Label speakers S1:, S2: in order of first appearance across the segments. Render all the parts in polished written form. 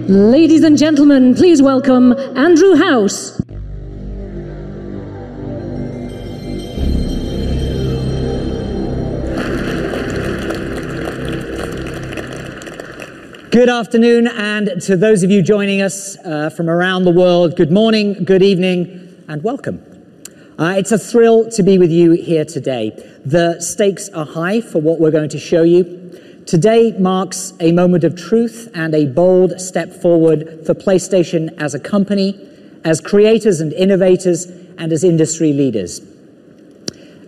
S1: Ladies and gentlemen, please welcome Andrew House.
S2: Good afternoon, and to those of you joining us from around the world, good morning, good evening, and welcome. It's a thrill to be with you here today. The stakes are high for what we're going to show you. Today marks a moment of truth and a bold step forward for PlayStation as a company, as creators and innovators, and as industry leaders.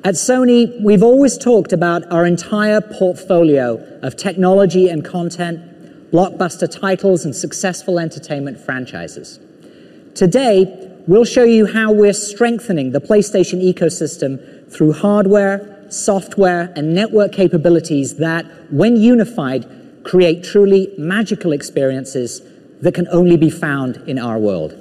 S2: At Sony, we've always talked about our entire portfolio of technology and content, blockbuster titles, and successful entertainment franchises. Today, we'll show you how we're strengthening the PlayStation ecosystem through hardware, software, and network capabilities that, when unified, create truly magical experiences that can only be found in our world.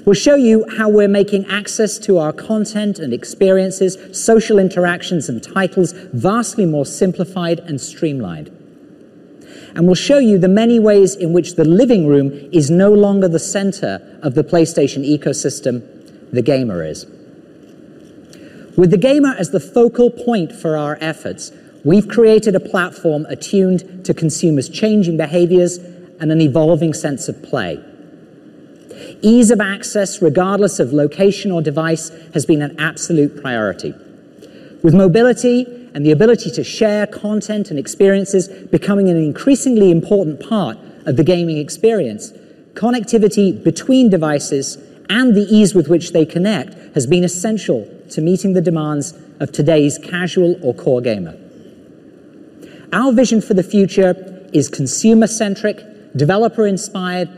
S2: We'll show you how we're making access to our content and experiences, social interactions, and titles vastly more simplified and streamlined. And we'll show you the many ways in which the living room is no longer the center of the PlayStation ecosystem, the gamer is. With the gamer as the focal point for our efforts, we've created a platform attuned to consumers' changing behaviors and an evolving sense of play. Ease of access, regardless of location or device, has been an absolute priority. With mobility and the ability to share content and experiences becoming an increasingly important part of the gaming experience, connectivity between devices and the ease with which they connect has been essential to meeting the demands of today's casual or core gamer. Our vision for the future is consumer-centric, developer-inspired,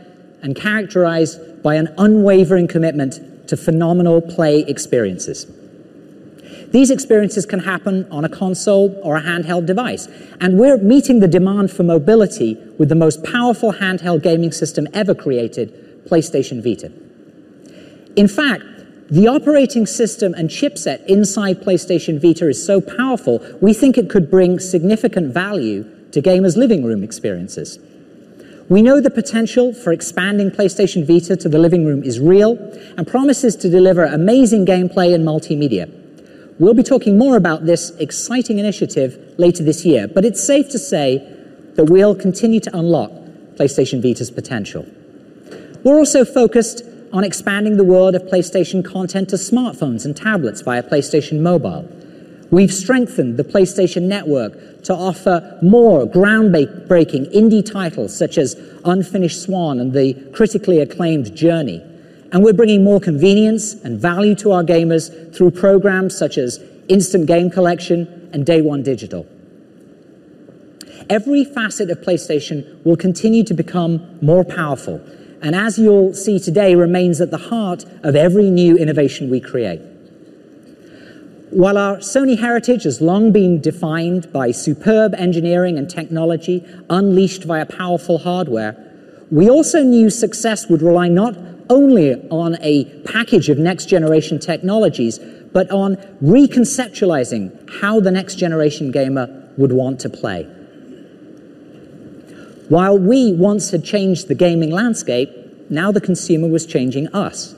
S2: and characterized by an unwavering commitment to phenomenal play experiences. These experiences can happen on a console or a handheld device, and we're meeting the demand for mobility with the most powerful handheld gaming system ever created, PlayStation Vita. In fact, the operating system and chipset inside PlayStation Vita is so powerful, we think it could bring significant value to gamers' living room experiences. We know the potential for expanding PlayStation Vita to the living room is real and promises to deliver amazing gameplay and multimedia. We'll be talking more about this exciting initiative later this year, but it's safe to say that we'll continue to unlock PlayStation Vita's potential. We're also focused on expanding the world of PlayStation content to smartphones and tablets via PlayStation Mobile. We've strengthened the PlayStation Network to offer more groundbreaking indie titles such as Unfinished Swan and the critically acclaimed Journey. And we're bringing more convenience and value to our gamers through programs such as Instant Game Collection and Day One Digital. Every facet of PlayStation will continue to become more powerful, and as you'll see today, remains at the heart of every new innovation we create. While our Sony heritage has long been defined by superb engineering and technology unleashed via powerful hardware, we also knew success would rely not only on a package of next-generation technologies, but on reconceptualizing how the next-generation gamer would want to play. While we once had changed the gaming landscape, now the consumer was changing us.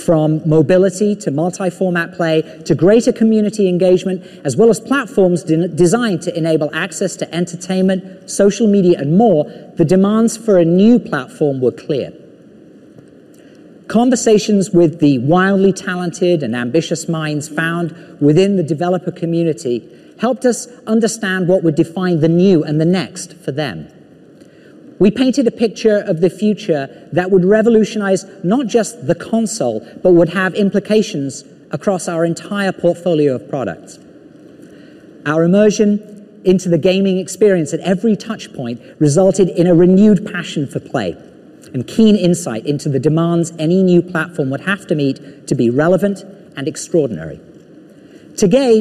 S2: From mobility to multi-format play to greater community engagement, as well as platforms designed to enable access to entertainment, social media, and more, the demands for a new platform were clear. Conversations with the wildly talented and ambitious minds found within the developer community helped us understand what would define the new and the next for them. We painted a picture of the future that would revolutionize not just the console, but would have implications across our entire portfolio of products. Our immersion into the gaming experience at every touch point resulted in a renewed passion for play and keen insight into the demands any new platform would have to meet to be relevant and extraordinary. Today,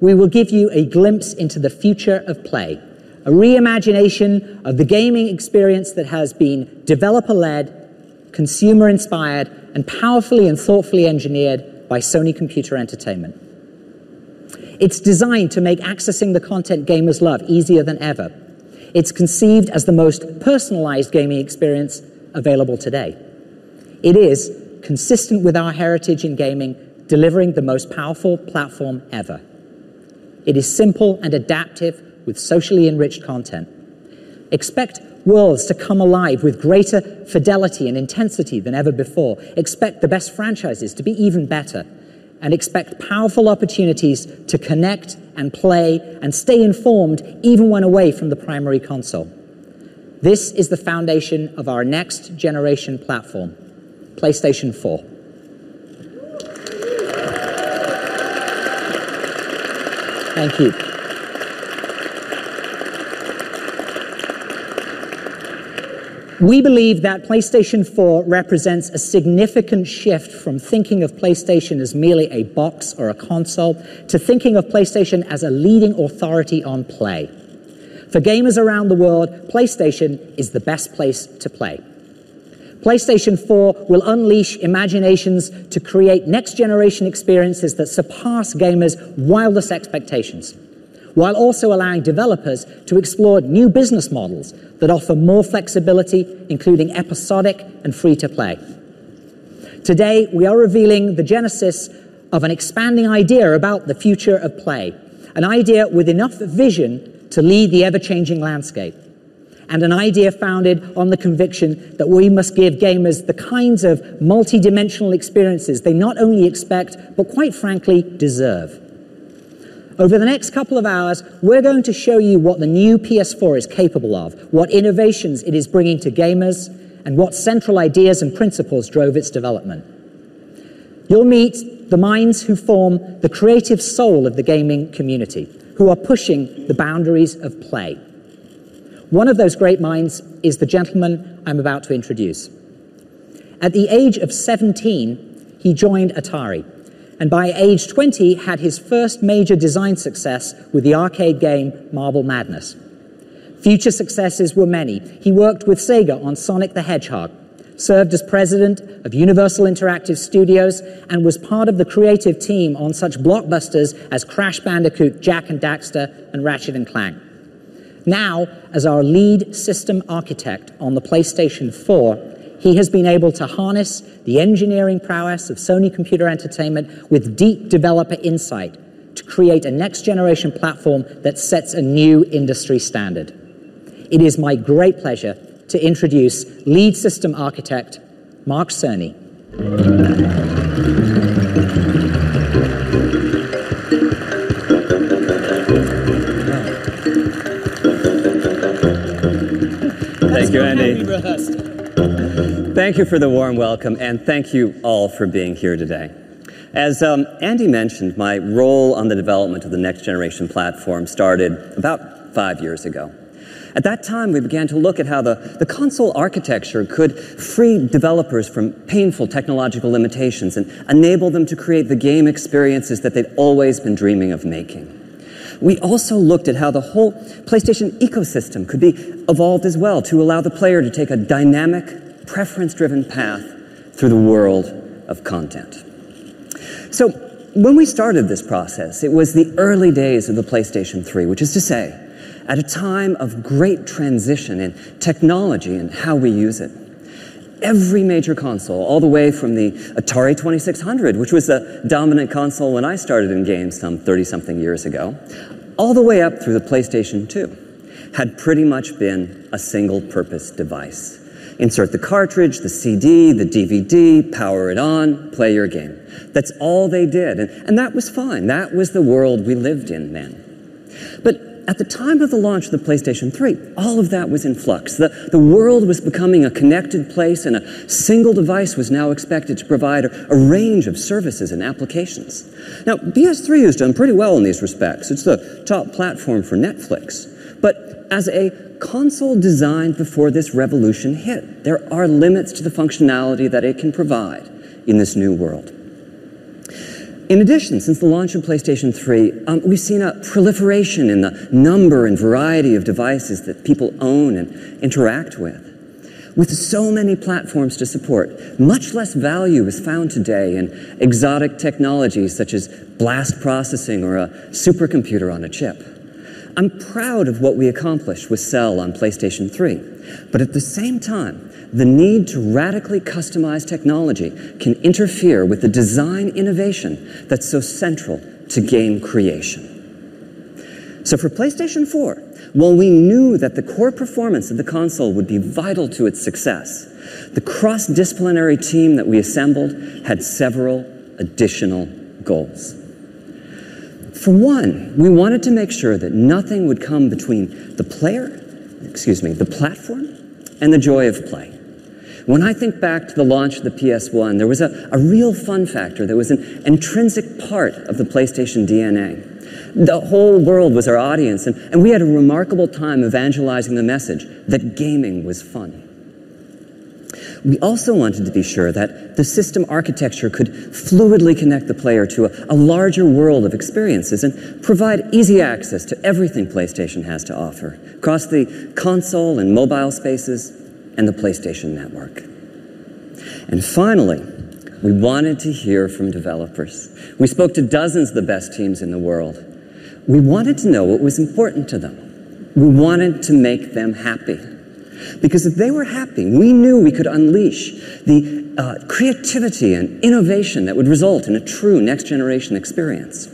S2: we will give you a glimpse into the future of play, a reimagination of the gaming experience that has been developer-led, consumer-inspired, and powerfully and thoughtfully engineered by Sony Computer Entertainment. It's designed to make accessing the content gamers love easier than ever. It's conceived as the most personalized gaming experience available today. It is consistent with our heritage in gaming, delivering the most powerful platform ever. It is simple and adaptive with socially enriched content. Expect worlds to come alive with greater fidelity and intensity than ever before. Expect the best franchises to be even better. And expect powerful opportunities to connect and play and stay informed even when away from the primary console. This is the foundation of our next generation platform, PlayStation 4. Thank you. We believe that PlayStation 4 represents a significant shift from thinking of PlayStation as merely a box or a console to thinking of PlayStation as a leading authority on play. For gamers around the world, PlayStation is the best place to play. PlayStation 4 will unleash imaginations to create next-generation experiences that surpass gamers' wildest expectations, while also allowing developers to explore new business models that offer more flexibility, including episodic and free-to-play. Today, we are revealing the genesis of an expanding idea about the future of play, an idea with enough vision to lead the ever-changing landscape, and an idea founded on the conviction that we must give gamers the kinds of multi-dimensional experiences they not only expect, but quite frankly, deserve. Over the next couple of hours, we're going to show you what the new PS4 is capable of, what innovations it is bringing to gamers, and what central ideas and principles drove its development. You'll meet the minds who form the creative soul of the gaming community, who are pushing the boundaries of play. One of those great minds is the gentleman I'm about to introduce. At the age of 17, he joined Atari, and by age 20 had his first major design success with the arcade game Marble Madness. Future successes were many. He worked with Sega on Sonic the Hedgehog, served as president of Universal Interactive Studios, and was part of the creative team on such blockbusters as Crash Bandicoot, Jak and Daxter, and Ratchet & Clank. Now, as our lead system architect on the PlayStation 4, he has been able to harness the engineering prowess of Sony Computer Entertainment with deep developer insight to create a next-generation platform that sets a new industry standard. It is my great pleasure to introduce lead system architect Mark Cerny.
S3: Thank you, Andy. Thank you for the warm welcome, and thank you all for being here today. As Andy mentioned, my role on the development of the next generation platform started about 5 years ago. At that time, we began to look at how the console architecture could free developers from painful technological limitations and enable them to create the game experiences that they'd always been dreaming of making. We also looked at how the whole PlayStation ecosystem could be evolved as well to allow the player to take a dynamic, preference-driven path through the world of content. So when we started this process, it was the early days of the PlayStation 3, which is to say, at a time of great transition in technology and how we use it. Every major console, all the way from the Atari 2600, which was the dominant console when I started in games some 30-something years ago, all the way up through the PlayStation 2, had pretty much been a single-purpose device. Insert the cartridge, the CD, the DVD, power it on, play your game. That's all they did, and that was fine. That was the world we lived in then. But at the time of the launch of the PlayStation 3, all of that was in flux. The world was becoming a connected place, and a single device was now expected to provide a range of services and applications. Now, PS3 has done pretty well in these respects. It's the top platform for Netflix. But as a console designed before this revolution hit, there are limits to the functionality that it can provide in this new world. In addition, since the launch of PlayStation 3, we've seen a proliferation in the number and variety of devices that people own and interact with. With so many platforms to support, much less value is found today in exotic technologies such as blast processing or a supercomputer on a chip. I'm proud of what we accomplished with Cell on PlayStation 3, but at the same time, the need to radically customize technology can interfere with the design innovation that's so central to game creation. So for PlayStation 4, while we knew that the core performance of the console would be vital to its success, the cross-disciplinary team that we assembled had several additional goals. For one, we wanted to make sure that nothing would come between the platform, and the joy of play. When I think back to the launch of the PS1, there was a real fun factor that was an intrinsic part of the PlayStation DNA. The whole world was our audience, and we had a remarkable time evangelizing the message that gaming was fun. We also wanted to be sure that the system architecture could fluidly connect the player to a larger world of experiences and provide easy access to everything PlayStation has to offer, across the console and mobile spaces and the PlayStation Network. And finally, we wanted to hear from developers. We spoke to dozens of the best teams in the world. We wanted to know what was important to them. We wanted to make them happy. Because if they were happy, we knew we could unleash the creativity and innovation that would result in a true next-generation experience.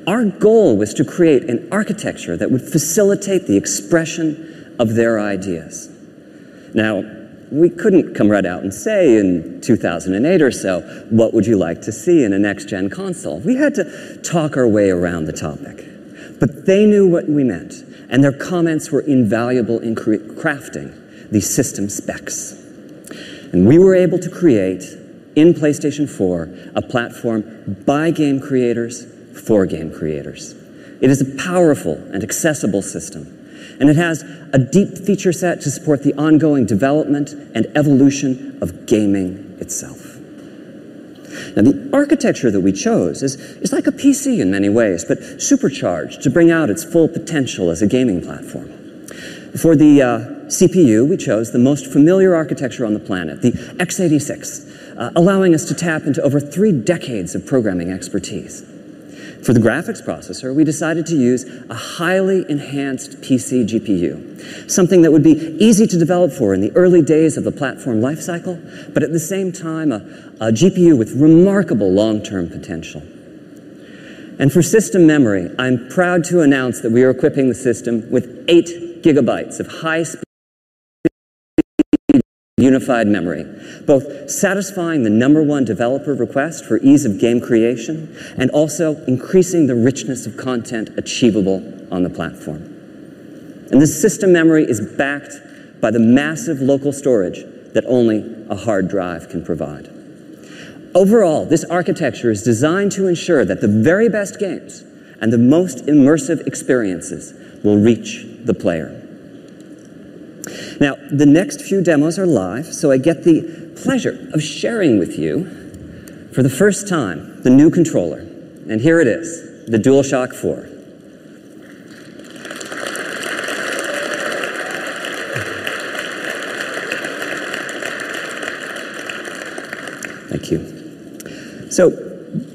S3: Our goal was to create an architecture that would facilitate the expression of their ideas. Now, we couldn't come right out and say in 2008 or so, what would you like to see in a next-gen console? We had to talk our way around the topic. But they knew what we meant, and their comments were invaluable in crafting these system specs. And we were able to create, in PlayStation 4, a platform by game creators for game creators. It is a powerful and accessible system, and it has a deep feature set to support the ongoing development and evolution of gaming itself. Now, the architecture that we chose is like a PC in many ways, but supercharged to bring out its full potential as a gaming platform. For the CPU, we chose the most familiar architecture on the planet, the x86, allowing us to tap into over 3 decades of programming expertise. For the graphics processor, we decided to use a highly enhanced PC GPU, something that would be easy to develop for in the early days of the platform lifecycle, but at the same time, a GPU with remarkable long-term potential. And for system memory, I'm proud to announce that we are equipping the system with 8 gigabytes of high-speed unified memory, both satisfying the #1 developer request for ease of game creation and also increasing the richness of content achievable on the platform. And this system memory is backed by the massive local storage that only a hard drive can provide. Overall, this architecture is designed to ensure that the very best games and the most immersive experiences will reach the player. Now, the next few demos are live, so I get the pleasure of sharing with you, for the first time, the new controller. And here it is, the DualShock 4. Thank you. So,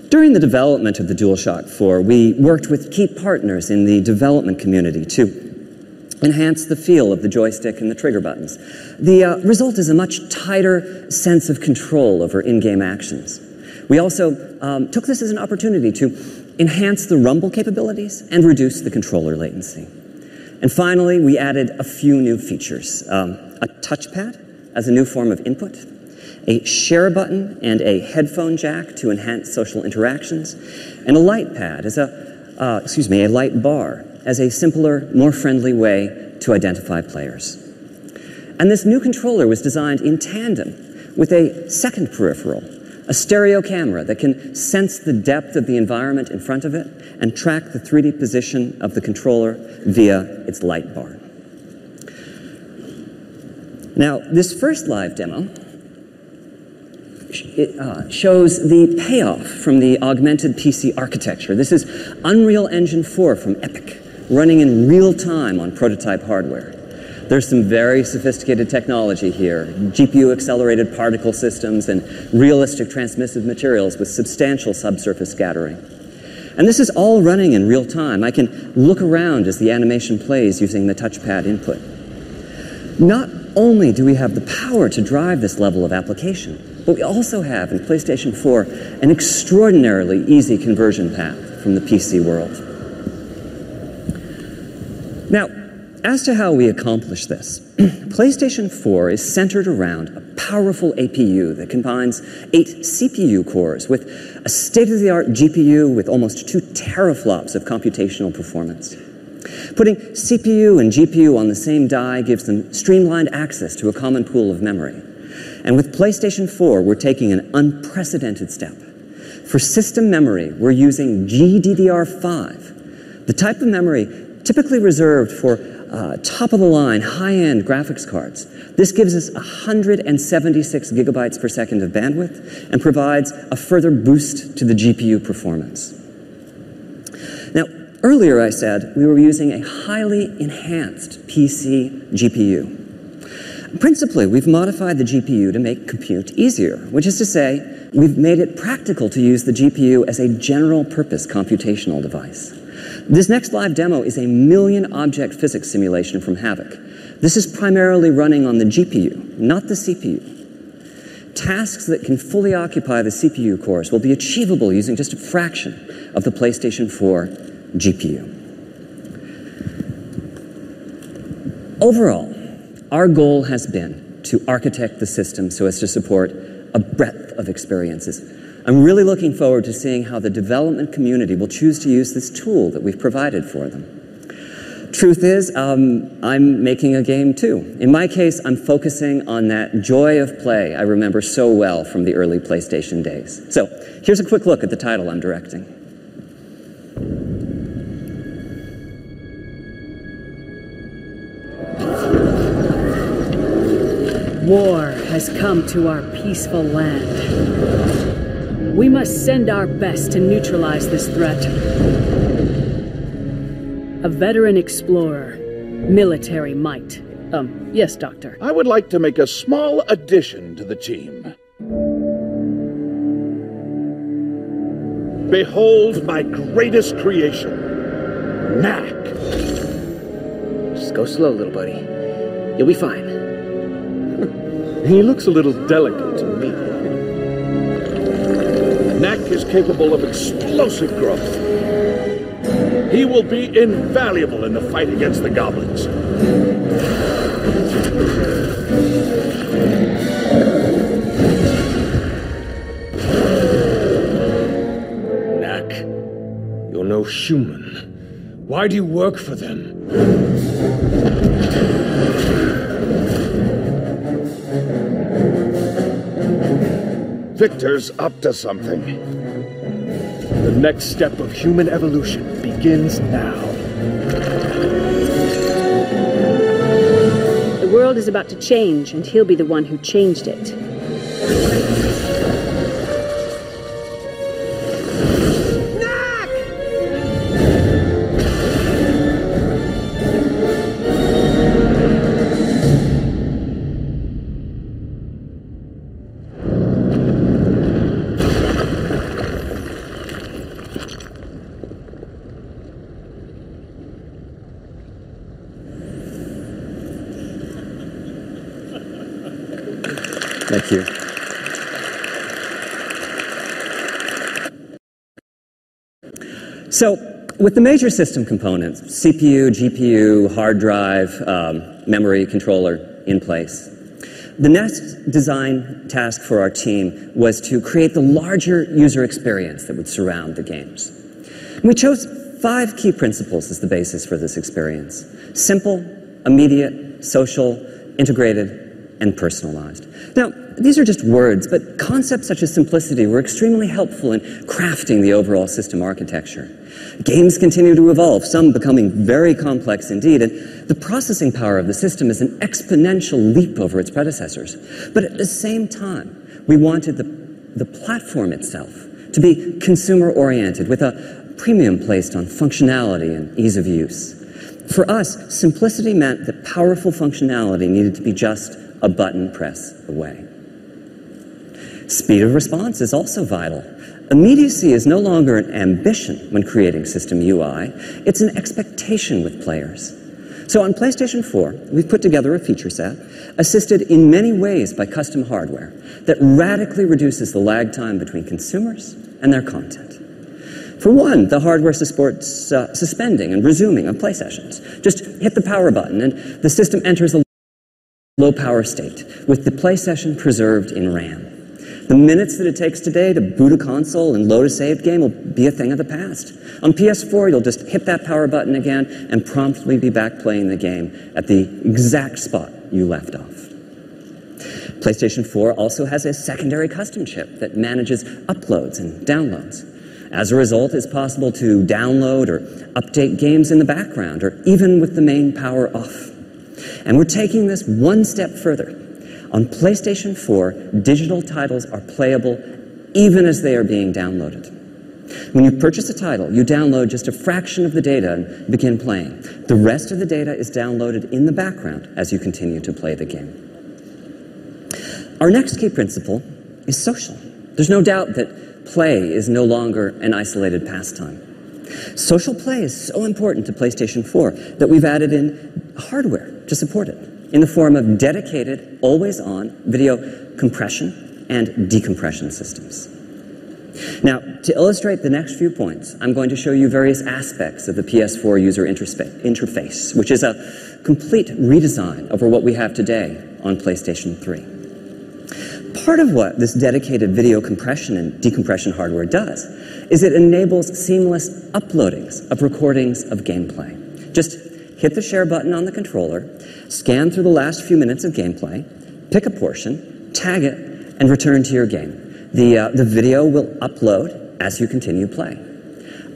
S3: during the development of the DualShock 4, we worked with key partners in the development community to enhance the feel of the joystick and the trigger buttons. The result is a much tighter sense of control over in-game actions. We also took this as an opportunity to enhance the rumble capabilities and reduce the controller latency. And finally, we added a few new features. A touchpad as a new form of input, a share button and a headphone jack to enhance social interactions, and a light pad as a light bar as a simpler, more friendly way to identify players. And this new controller was designed in tandem with a second peripheral, a stereo camera that can sense the depth of the environment in front of it and track the 3D position of the controller via its light bar. Now, this first live demo shows the payoff from the augmented PC architecture. This is Unreal Engine 4 from Epic, running in real time on prototype hardware. There's some very sophisticated technology here, GPU-accelerated particle systems and realistic transmissive materials with substantial subsurface scattering. And this is all running in real time. I can look around as the animation plays using the touchpad input. Not only do we have the power to drive this level of application, but we also have in PlayStation 4 an extraordinarily easy conversion path from the PC world. Now, as to how we accomplish this, PlayStation 4 is centered around a powerful APU that combines 8 CPU cores with a state-of-the-art GPU with almost 2 teraflops of computational performance. Putting CPU and GPU on the same die gives them streamlined access to a common pool of memory. And with PlayStation 4, we're taking an unprecedented step. For system memory, we're using GDDR5, the type of memory typically reserved for top-of-the-line, high-end graphics cards. This gives us 176 gigabytes per second of bandwidth and provides a further boost to the GPU performance. Now, earlier I said we were using a highly enhanced PC GPU. Principally, we've modified the GPU to make compute easier, which is to say, we've made it practical to use the GPU as a general-purpose computational device. This next live demo is a million-object physics simulation from Havoc. This is primarily running on the GPU, not the CPU. Tasks that can fully occupy the CPU cores will be achievable using just a fraction of the PlayStation 4 GPU. Overall, our goal has been to architect the system so as to support a breadth of experiences. I'm really looking forward to seeing how the development community will choose to use this tool that we've provided for them. Truth is, I'm making a game too. In my case, I'm focusing on that joy of play I remember so well from the early PlayStation days. So here's a quick look at the title I'm directing.
S4: War has come to our peaceful land. We must send our best to neutralize this threat. A veteran explorer, military might. Yes, Doctor.
S5: I would like to make a small addition to the team. Behold my greatest creation, Knack.
S6: Just go slow, little buddy. You'll be fine.
S5: He looks a little delicate to me. Knack is capable of explosive growth. He will be invaluable in the fight against the goblins.
S7: Knack, you're no human. Why do you work for them?
S5: Victor's up to something. The next step of human evolution begins now.
S4: The world is about to change, and he'll be the one who changed it.
S3: Thank you. So, with the major system components, CPU, GPU, hard drive, memory controller in place, the next design task for our team was to create the larger user experience that would surround the games. And we chose 5 key principles as the basis for this experience: simple, immediate, social, integrated, and personalized. Now, these are just words, but concepts such as simplicity were extremely helpful in crafting the overall system architecture. Games continue to evolve, some becoming very complex indeed, and the processing power of the system is an exponential leap over its predecessors. But at the same time, we wanted the platform itself to be consumer-oriented, with a premium placed on functionality and ease of use. For us, simplicity meant that powerful functionality needed to be just a button press away. Speed of response is also vital. Immediacy is no longer an ambition when creating system UI, it's an expectation with players. So on PlayStation 4, we've put together a feature set assisted in many ways by custom hardware that radically reduces the lag time between consumers and their content. For one, the hardware supports suspending and resuming of play sessions. Just hit the power button and the system enters a low power state with the play session preserved in RAM. The minutes that it takes today to boot a console and load a saved game will be a thing of the past. On PS4, you'll just hit that power button again and promptly be back playing the game at the exact spot you left off. PlayStation 4 also has a secondary custom chip that manages uploads and downloads. As a result, it's possible to download or update games in the background or even with the main power off. And we're taking this one step further. On PlayStation 4, digital titles are playable even as they are being downloaded. When you purchase a title, you download just a fraction of the data and begin playing. The rest of the data is downloaded in the background as you continue to play the game. Our next key principle is social. There's no doubt that play is no longer an isolated pastime. Social play is so important to PlayStation 4 that we've added in hardware to support it, in the form of dedicated, always-on video compression and decompression systems. Now, to illustrate the next few points, I'm going to show you various aspects of the PS4 user interface, which is a complete redesign over what we have today on PlayStation 3. Part of what this dedicated video compression and decompression hardware does is it enables seamless uploadings of recordings of gameplay. Just hit the share button on the controller, scan through the last few minutes of gameplay, pick a portion, tag it, and return to your game. The video will upload as you continue play.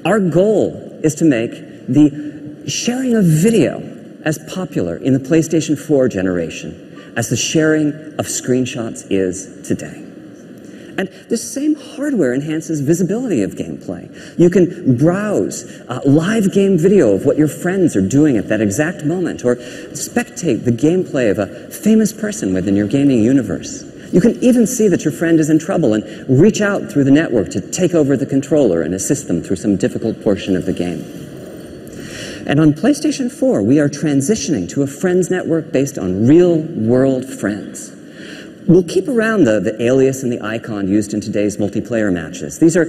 S3: Our goal is to make the sharing of video as popular in the PlayStation 4 generation as the sharing of screenshots is today. And this same hardware enhances visibility of gameplay. You can browse live game video of what your friends are doing at that exact moment, or spectate the gameplay of a famous person within your gaming universe. You can even see that your friend is in trouble and reach out through the network to take over the controller and assist them through some difficult portion of the game. And on PlayStation 4, we are transitioning to a friends network based on real-world friends. We'll keep around the alias and the icon used in today's multiplayer matches. These are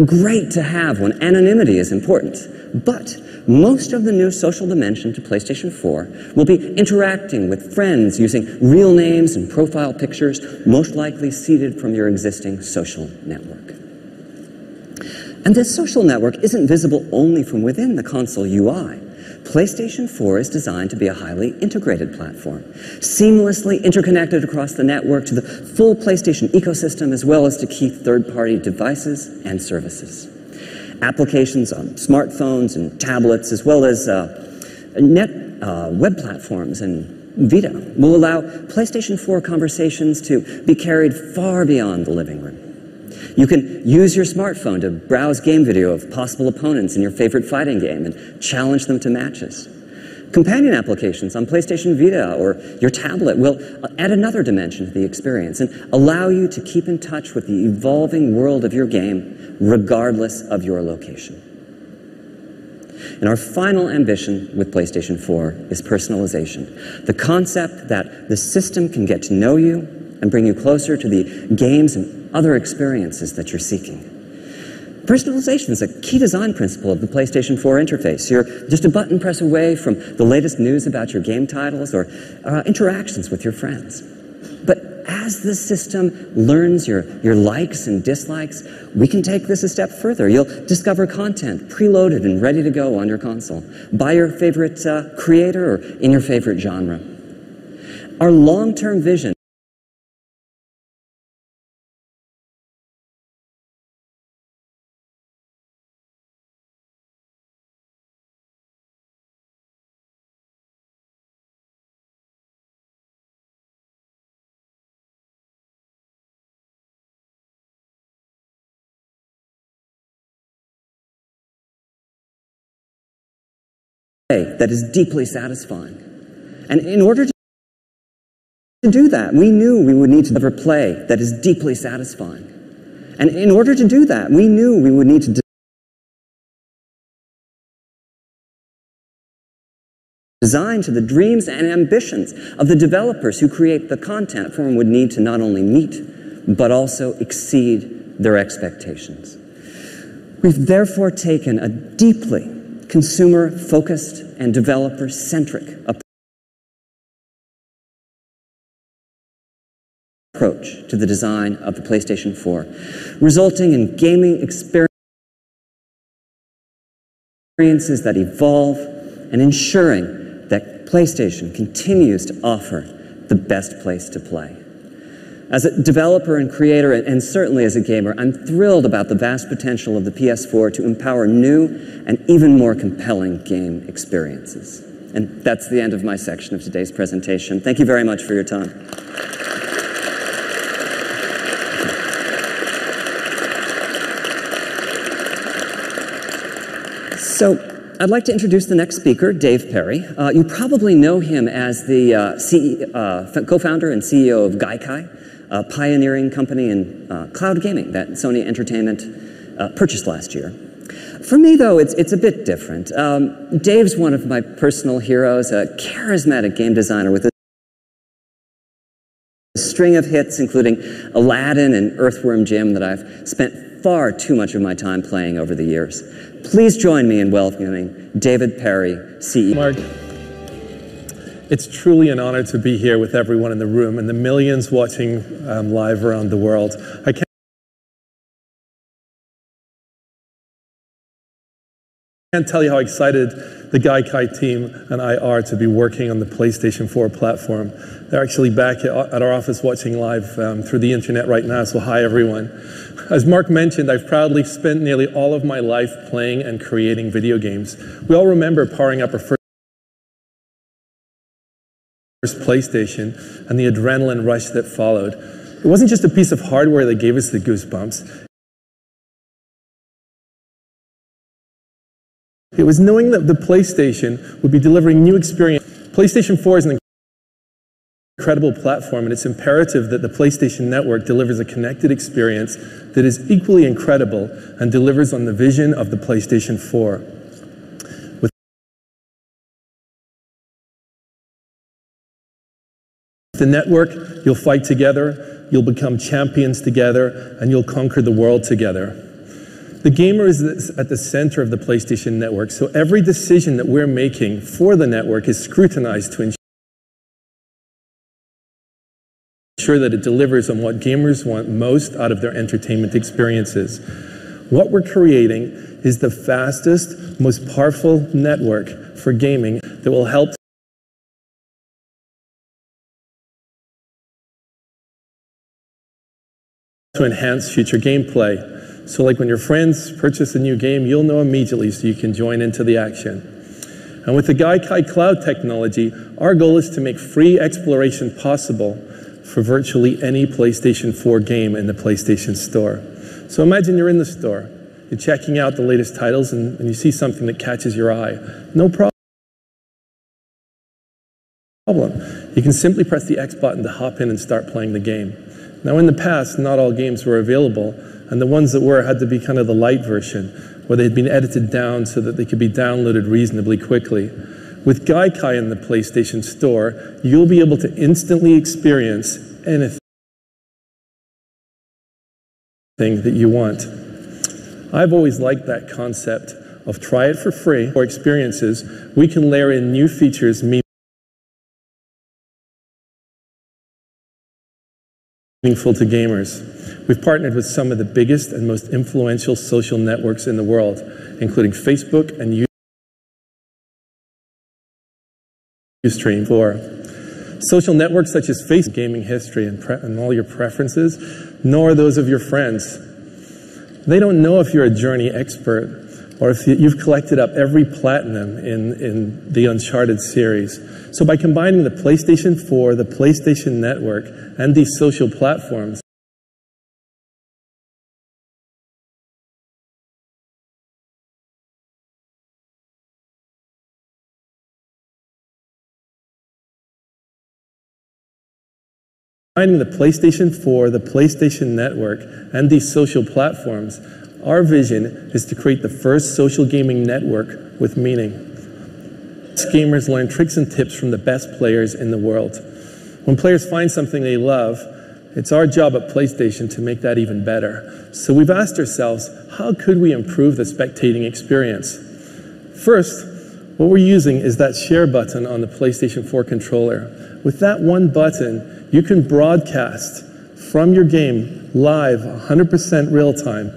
S3: great to have when anonymity is important, but most of the new social dimension to PlayStation 4 will be interacting with friends using real names and profile pictures, most likely seeded from your existing social network. And this social network isn't visible only from within the console UI. PlayStation 4 is designed to be a highly integrated platform, seamlessly interconnected across the network to the full PlayStation ecosystem, as well as to key third-party devices and services. Applications on smartphones and tablets, as well as web platforms and Vita, will allow PlayStation 4 conversations to be carried far beyond the living room. You can use your smartphone to browse game video of possible opponents in your favorite fighting game and challenge them to matches. Companion applications on PlayStation Vita or your tablet will add another dimension to the experience and allow you to keep in touch with the evolving world of your game regardless of your location. And our final ambition with PlayStation 4 is personalization. The concept that the system can get to know you and bring you closer to the games and other experiences that you're seeking. Personalization is a key design principle of the PlayStation 4 interface. You're just a button press away from the latest news about your game titles or interactions with your friends. But as the system learns your likes and dislikes, we can take this a step further. You'll discover content preloaded and ready to go on your console by your favorite creator or in your favorite genre. Our long-term vision that is deeply satisfying. And in order to To do that, we knew we would need to deliver play that is deeply satisfying. And in order to do that, we knew we would need to design to the dreams and ambitions of the developers who create the content. Platform would need to not only meet, but also exceed their expectations. We've therefore taken a deeply consumer-focused and developer-centric approach to the design of the PlayStation 4, resulting in gaming experiences that evolve and ensuring that PlayStation continues to offer the best place to play. As a developer and creator, and certainly as a gamer, I'm thrilled about the vast potential of the PS4 to empower new and even more compelling game experiences. And that's the end of my section of today's presentation. Thank you very much for your time. So, I'd like to introduce the next speaker, Dave Perry. You probably know him as the co-founder and CEO of Gaikai, a pioneering company in cloud gaming that Sony Entertainment purchased last year. For me, though, it's a bit different. Dave's one of my personal heroes, a charismatic game designer with a string of hits, including Aladdin and Earthworm Jim, that I've spent far too much of my time playing over the years. Please join me in welcoming David Perry, CEO.
S8: Mark, it's truly an honor to be here with everyone in the room and the millions watching live around the world. I can't tell you how excited the Gaikai team and I are to be working on the PlayStation 4 platform. They're actually back at our office watching live through the internet right now, so hi everyone. As Mark mentioned, I've proudly spent nearly all of my life playing and creating video games. We all remember powering up our first PlayStation and the adrenaline rush that followed. It wasn't just a piece of hardware that gave us the goosebumps. It was knowing that the PlayStation would be delivering new experience. PlayStation 4 is an incredible platform, and it's imperative that the PlayStation Network delivers a connected experience that is equally incredible and delivers on the vision of the PlayStation 4. With the network, you'll fight together, you'll become champions together, and you'll conquer the world together. The gamer is at the center of the PlayStation Network, so every decision that we're making for the network is scrutinized to ensure that it delivers on what gamers want most out of their entertainment experiences. What we're creating is the fastest, most powerful network for gaming that will help to enhance future gameplay. So like when your friends purchase a new game, you'll know immediately so you can join into the action. And with the Gaikai cloud technology, our goal is to make free exploration possible for virtually any PlayStation 4 game in the PlayStation Store. So imagine you're in the store, you're checking out the latest titles and you see something that catches your eye. No problem. You can simply press the X button to hop in and start playing the game. Now in the past, not all games were available, and the ones that were had to be kind of the light version, where they had been edited down so that they could be downloaded reasonably quickly. With Gaikai in the PlayStation Store, you'll be able to instantly experience anything that you want. I've always liked that concept of try it for free or experiences. We can layer in new features meaningful to gamers. We've partnered with some of the biggest and most influential social networks in the world, including Facebook and Ustream. For social networks such as Facebook, gaming history and all your preferences, nor those of your friends. They don't know if you're a Journey expert or if you've collected up every platinum in the Uncharted series. So by combining the PlayStation 4, the PlayStation Network, and these social platforms, Combining the PlayStation 4, the PlayStation Network, and these social platforms, our vision is to create the first social gaming network with meaning. Gamers learn tricks and tips from the best players in the world. When players find something they love, it's our job at PlayStation to make that even better. So we've asked ourselves, how could we improve the spectating experience? First, what we're using is that share button on the PlayStation 4 controller. With that one button, you can broadcast from your game live, 100% real time,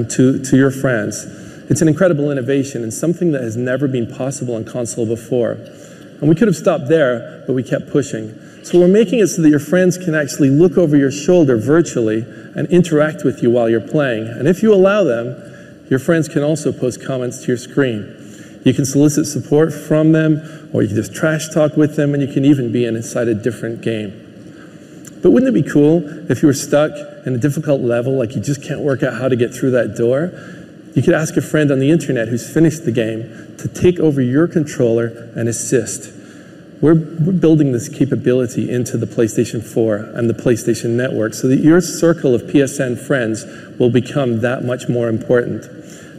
S8: to your friends. It's an incredible innovation and something that has never been possible on console before. And we could have stopped there, but we kept pushing. So we're making it so that your friends can actually look over your shoulder virtually and interact with you while you're playing. And if you allow them, your friends can also post comments to your screen. You can solicit support from them, or you can just trash talk with them, and you can even be inside a different game. But wouldn't it be cool if you were stuck in a difficult level, like you just can't work out how to get through that door? You could ask a friend on the internet who's finished the game to take over your controller and assist. We're building this capability into the PlayStation 4 and the PlayStation Network so that your circle of PSN friends will become that much more important.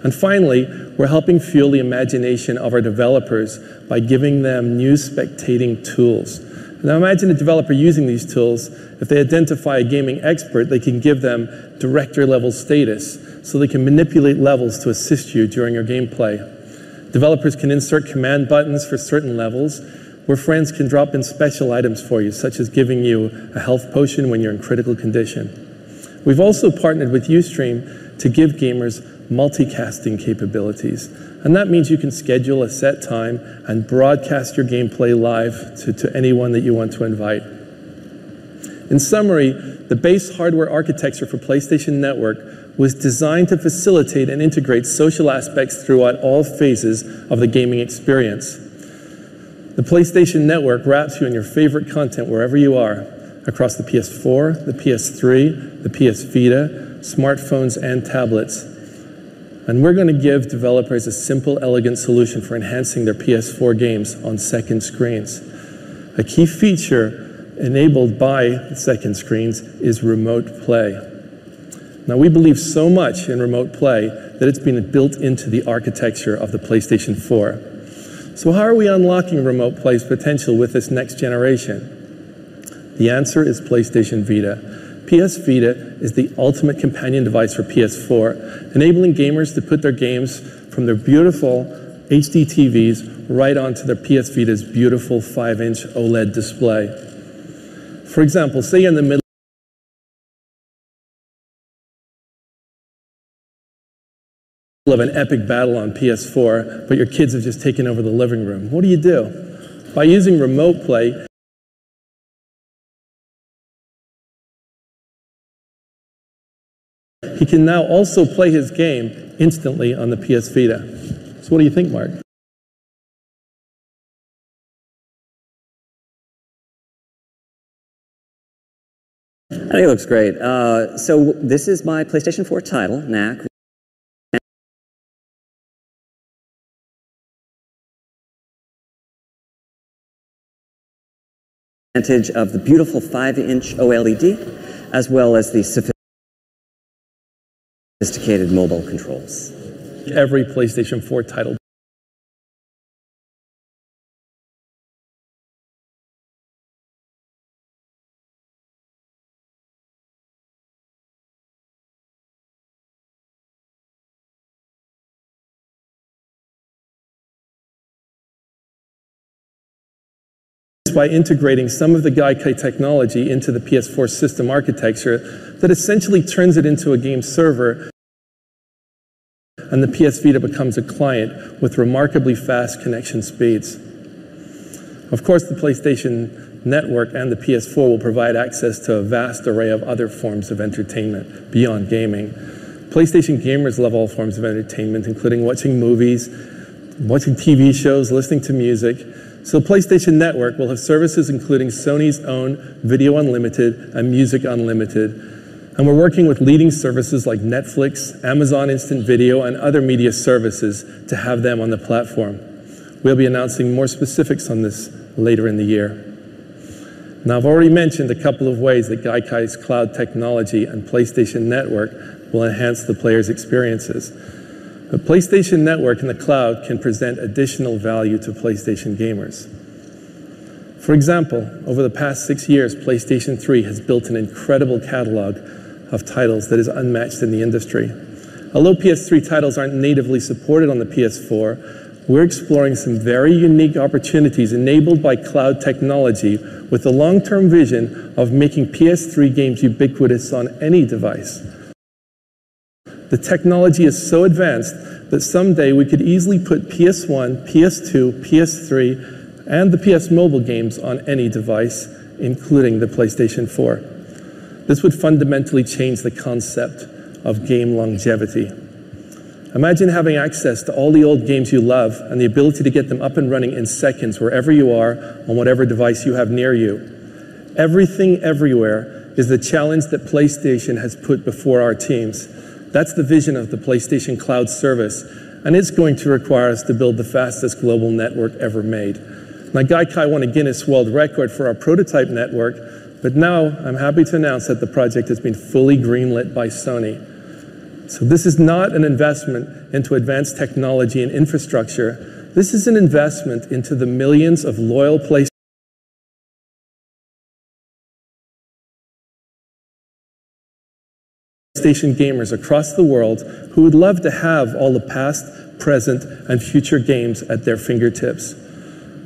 S8: And finally, we're helping fuel the imagination of our developers by giving them new spectating tools. Now imagine a developer using these tools. If they identify a gaming expert, they can give them director-level status so they can manipulate levels to assist you during your gameplay. Developers can insert command buttons for certain levels, where friends can drop in special items for you, such as giving you a health potion when you're in critical condition. We've also partnered with Ustream to give gamers multicasting capabilities. And that means you can schedule a set time and broadcast your gameplay live to anyone that you want to invite. In summary, the base hardware architecture for PlayStation Network was designed to facilitate and integrate social aspects throughout all phases of the gaming experience. The PlayStation Network wraps you in your favorite content wherever you are, across the PS4, the PS3, the PS Vita, smartphones, and tablets. And we're going to give developers a simple, elegant solution for enhancing their PS4 games on second screens. A key feature enabled by second screens is remote play. Now, we believe so much in remote play that it's been built into the architecture of the PlayStation 4. So how are we unlocking remote play's potential with this next generation? The answer is PlayStation Vita. PS Vita is the ultimate companion device for PS4, enabling gamers to put their games from their beautiful HD TVs right onto their PS Vita's beautiful 5-inch OLED display. For example, say you're in the middle of an epic battle on PS4, but your kids have just taken over the living room. What do? By using remote play, he can now also play his game instantly on the PS Vita. So what do you think, Mark?
S3: I think it looks great. So this is my PlayStation 4 title, Knack. Advantage of the beautiful 5-inch OLED, as well as the sophisticated mobile controls.
S8: Every PlayStation 4 title. By integrating some of the Gaikai technology into the PS4 system architecture that essentially turns it into a game server, and the PS Vita becomes a client with remarkably fast connection speeds. Of course, the PlayStation Network and the PS4 will provide access to a vast array of other forms of entertainment beyond gaming. PlayStation gamers love all forms of entertainment, including watching movies, watching TV shows, listening to music. So PlayStation Network will have services including Sony's own Video Unlimited and Music Unlimited. And we're working with leading services like Netflix, Amazon Instant Video, and other media services to have them on the platform. We'll be announcing more specifics on this later in the year. Now, I've already mentioned a couple of ways that Gaikai's cloud technology and PlayStation Network will enhance the player's experiences. The PlayStation Network in the cloud can present additional value to PlayStation gamers. For example, over the past 6 years, PlayStation 3 has built an incredible catalog of titles that is unmatched in the industry. Although PS3 titles aren't natively supported on the PS4, we're exploring some very unique opportunities enabled by cloud technology with the long-term vision of making PS3 games ubiquitous on any device. The technology is so advanced that someday we could easily put PS1, PS2, PS3, and the PS Mobile games on any device, including the PlayStation 4. This would fundamentally change the concept of game longevity. Imagine having access to all the old games you love and the ability to get them up and running in seconds wherever you are on whatever device you have near you. Everything everywhere is the challenge that PlayStation has put before our teams. That's the vision of the PlayStation Cloud Service, and it's going to require us to build the fastest global network ever made. Now, Gaikai won a Guinness World Record for our prototype network, but now I'm happy to announce that the project has been fully greenlit by Sony. So this is not an investment into advanced technology and infrastructure. This is an investment into the millions of loyal PlayStation gamers across the world who would love to have all the past, present, and future games at their fingertips.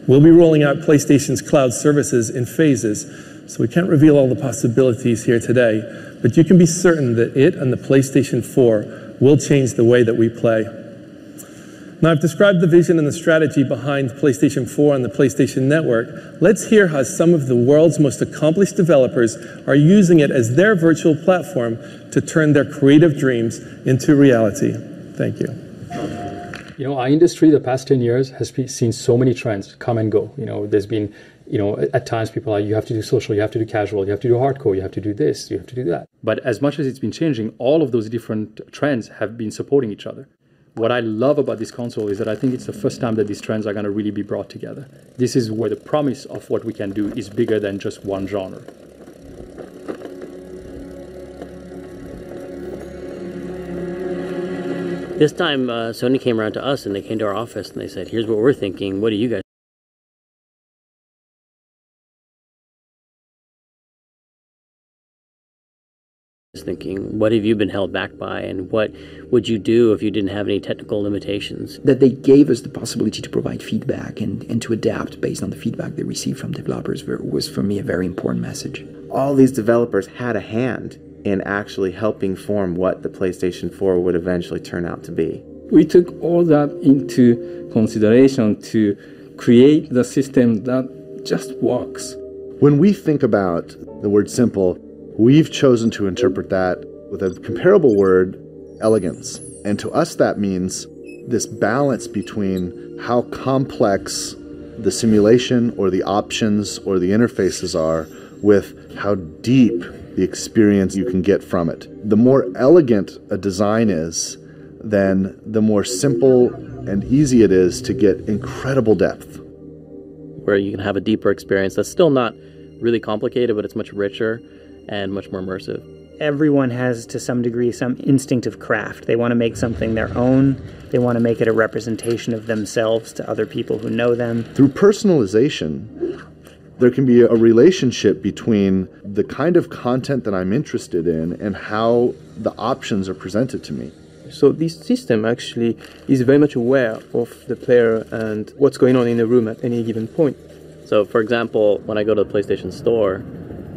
S8: We'll be rolling out PlayStation's cloud services in phases, so we can't reveal all the possibilities here today, but you can be certain that it and the PlayStation 4 will change the way that we play. Now, I've described the vision and the strategy behind PlayStation 4 and the PlayStation Network. Let's hear how some of the world's most accomplished developers are using it as their virtual platform to turn their creative dreams into reality. Thank you.
S9: You know, our industry the past 10 years has seen so many trends come and go. You know, there's been, at times people are, you have to do social, you have to do casual, you have to do hardcore, you have to do this, you have to do that. But as much as it's been changing, all of those different trends have been supporting each other. What I love about this console is that I think it's the first time that these trends are going to really be brought together. This is where the promise of what we can do is bigger than just one genre.
S10: This time, Sony came around to us and they came to our office and they said, here's what we're thinking. What do you guys thinking? What have you been held back by? And what would you do if you didn't have any technical limitations?
S11: That they gave us the possibility to provide feedback and to adapt based on the feedback they received from developers was, for me, a very important message.
S12: All these developers had a hand in actually helping form what the PlayStation 4 would eventually turn out to be.
S13: We took all that into consideration to create the system that just works.
S14: When we think about the word simple, we've chosen to interpret that with a comparable word, elegance. And to us that means this balance between how complex the simulation or the options or the interfaces are with how deep the experience you can get from it. The more elegant a design is, then the more simple and easy it is to get incredible depth.
S10: Where you can have a deeper experience that's still not really complicated, but it's much richer and much more immersive.
S15: Everyone has, to some degree, some instinct of craft. They want to make something their own. They want to make it a representation of themselves to other people who know them.
S14: Through personalization, there can be a relationship between the kind of content that I'm interested in and how the options are presented to me.
S16: So this system actually is very much aware of the player and what's going on in the room at any given point.
S10: So, for example, when I go to the PlayStation Store,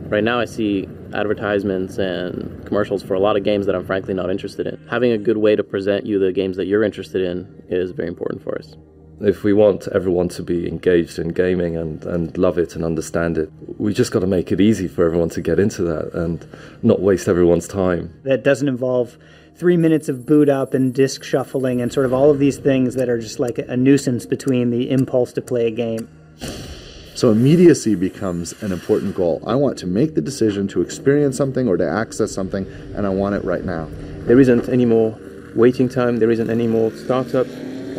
S10: right now I see advertisements and commercials for a lot of games that I'm frankly not interested in. Having a good way to present you the games that you're interested in is very important for us.
S17: If we want everyone to be engaged in gaming and love it and understand it, we just got to make it easy for everyone to get into that and not waste everyone's time.
S15: That doesn't involve 3 minutes of boot up and disc shuffling and sort of all of these things that are just like a nuisance between the impulse to play a game.
S14: So immediacy becomes an important goal. I want to make the decision to experience something or to access something, and I want it right now.
S16: There isn't any more waiting time. There isn't any more startup.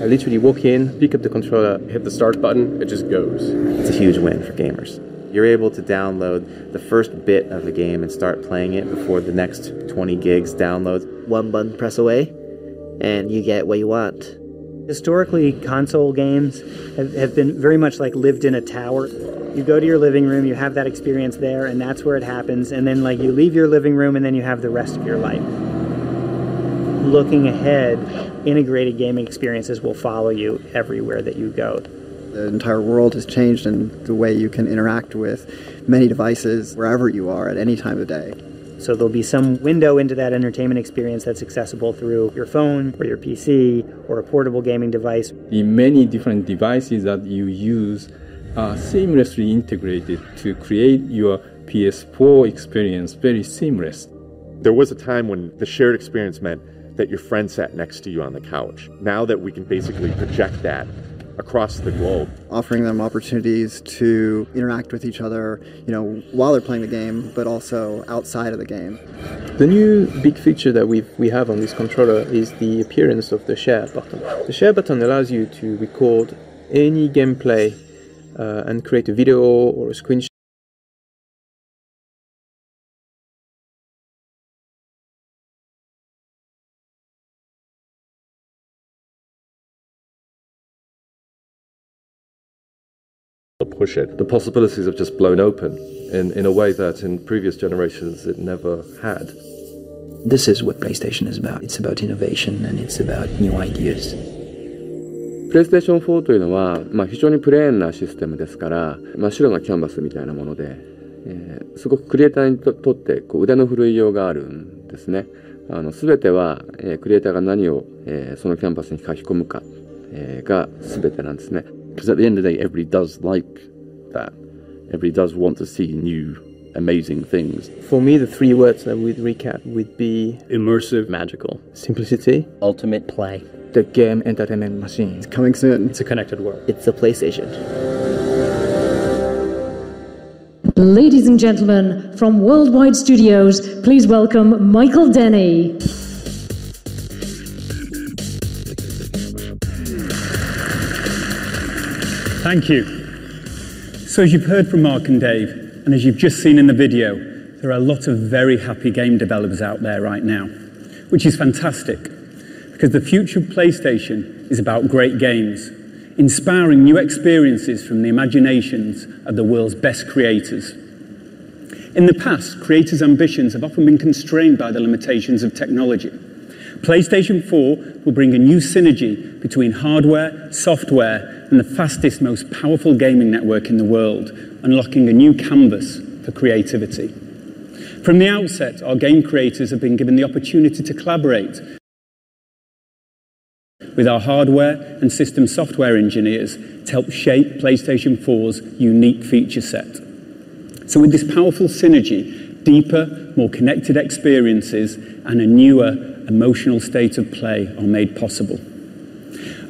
S16: I literally walk in, pick up the controller,
S7: hit the start button, it just goes.
S12: It's a huge win for gamers. You're able to download the first bit of a game and start playing it before the next 20 gigs downloads.
S6: One button press away, and you get what you want.
S15: Historically, console games have been very much like lived in a tower. You go to your living room, you have that experience there, and that's where it happens. And then you leave your living room, and then you have the rest of your life. Looking ahead, integrated gaming experiences will follow you everywhere that you go.
S18: The entire world has changed in the way you can interact with many devices wherever you are at any time of day.
S15: So there'll be some window into that entertainment experience that's accessible through your phone or your PC or a portable gaming device.
S13: The many different devices that you use are seamlessly integrated to create your PS4 experience very seamless.
S19: There was a time when the shared experience meant that your friend sat next to you on the couch. Now that we can basically project that across the globe.
S18: Offering them opportunities to interact with each other, while they're playing the game, but also outside of the game.
S16: The new big feature that we have on this controller is the appearance of the share button. The share button allows you to record any gameplay and create a video or a screenshot.
S17: Push it. The possibilities have just blown open in a way that in previous generations it never had.
S11: This is what PlayStation is about. It's about innovation and it's about new ideas.
S20: PlayStation 4というのは、非常にプレーンなシステムですから、真っ白なキャンバスみたいなもので、すごくクリエイターにとって腕の振るいようがあるんですね。全ては、クリエイターが何を、そのキャンバスに書き込むか、が全てなんですね。
S21: Because at the end of the day, everybody does like that. Everybody does want to see new, amazing things.
S16: For me, the three words that would recap would be
S10: immersive, magical,
S16: simplicity,
S10: ultimate play.
S13: The game entertainment machine.
S18: It's coming soon.
S9: It's a connected world.
S6: It's the PlayStation.
S1: Ladies and gentlemen, from Worldwide Studios, please welcome Michael Denny.
S22: Thank you. So as you've heard from Mark and Dave, and as you've just seen in the video, there are a lot of very happy game developers out there right now, which is fantastic, because the future of PlayStation is about great games, inspiring new experiences from the imaginations of the world's best creators. In the past, creators' ambitions have often been constrained by the limitations of technology. PlayStation 4 will bring a new synergy between hardware, software, and the fastest, most powerful gaming network in the world, unlocking a new canvas for creativity. From the outset, our game creators have been given the opportunity to collaborate with our hardware and system software engineers to help shape PlayStation 4's unique feature set. So with this powerful synergy, deeper, more connected experiences and a newer, emotional state of play are made possible.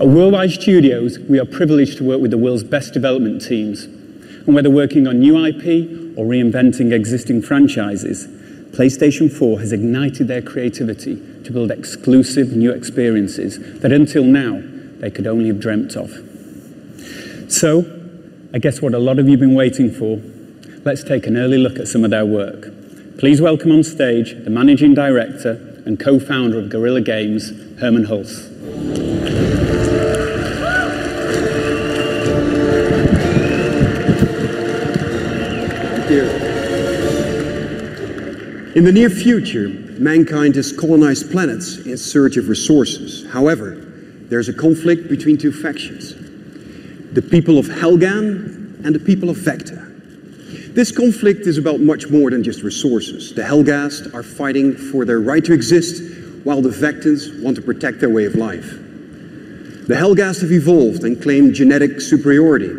S22: At Worldwide Studios, we are privileged to work with the world's best development teams. And whether working on new IP or reinventing existing franchises, PlayStation 4 has ignited their creativity to build exclusive new experiences that until now they could only have dreamt of. So, I guess what a lot of you have been waiting for, let's take an early look at some of their work. Please welcome on stage the Managing Director and co-founder of Guerrilla Games, Herman Hulse.
S23: In the near future, mankind has colonized planets in search of resources. However, there's a conflict between two factions. The people of Helghan and the people of Vecta. This conflict is about much more than just resources. The Helghast are fighting for their right to exist, while the Vectans want to protect their way of life. The Helghast have evolved and claim genetic superiority.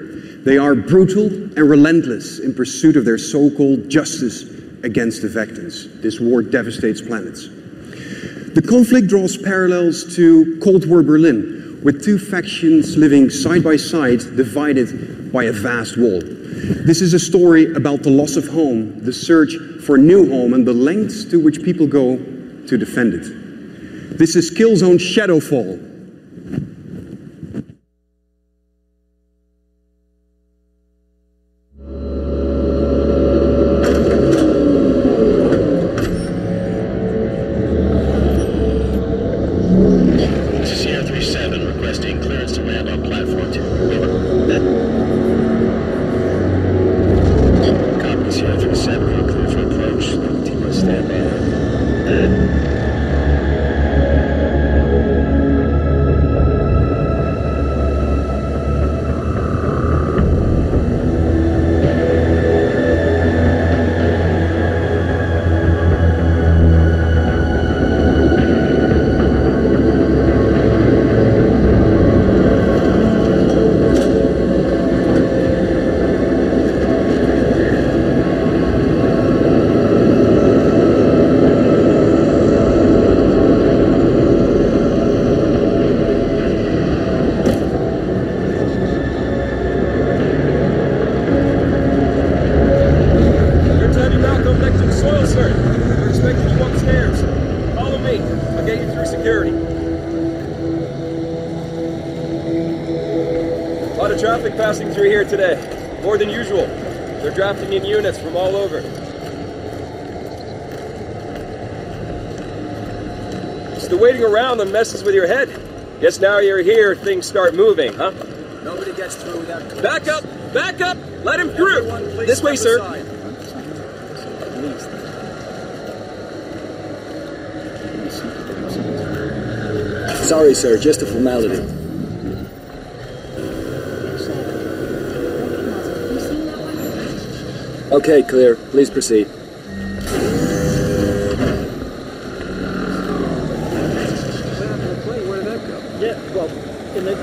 S23: They are brutal and relentless in pursuit of their so-called justice against the Vectans. This war devastates planets. The conflict draws parallels to Cold War Berlin, with two factions living side by side, divided by a vast wall. This is a story about the loss of home, the search for a new home, and the lengths to which people go to defend it. This is Killzone Shadowfall.
S2: This is Sierra 37 requesting clearance to land on platform 2. Over. Copy Sierra 37, you're clear for approach. Team must stand by.
S4: Passing through here today, more than usual. They're drafting in units from all over. It's the waiting around that messes with your head. Guess now you're here, things start moving, huh?
S5: Nobody gets through without clearance.
S4: Back up! Back up! Let him through! This way, sir.
S5: Sorry, sir, just a formality. Okay, clear. Please proceed.
S4: Where did that go?
S15: Yeah, well, in the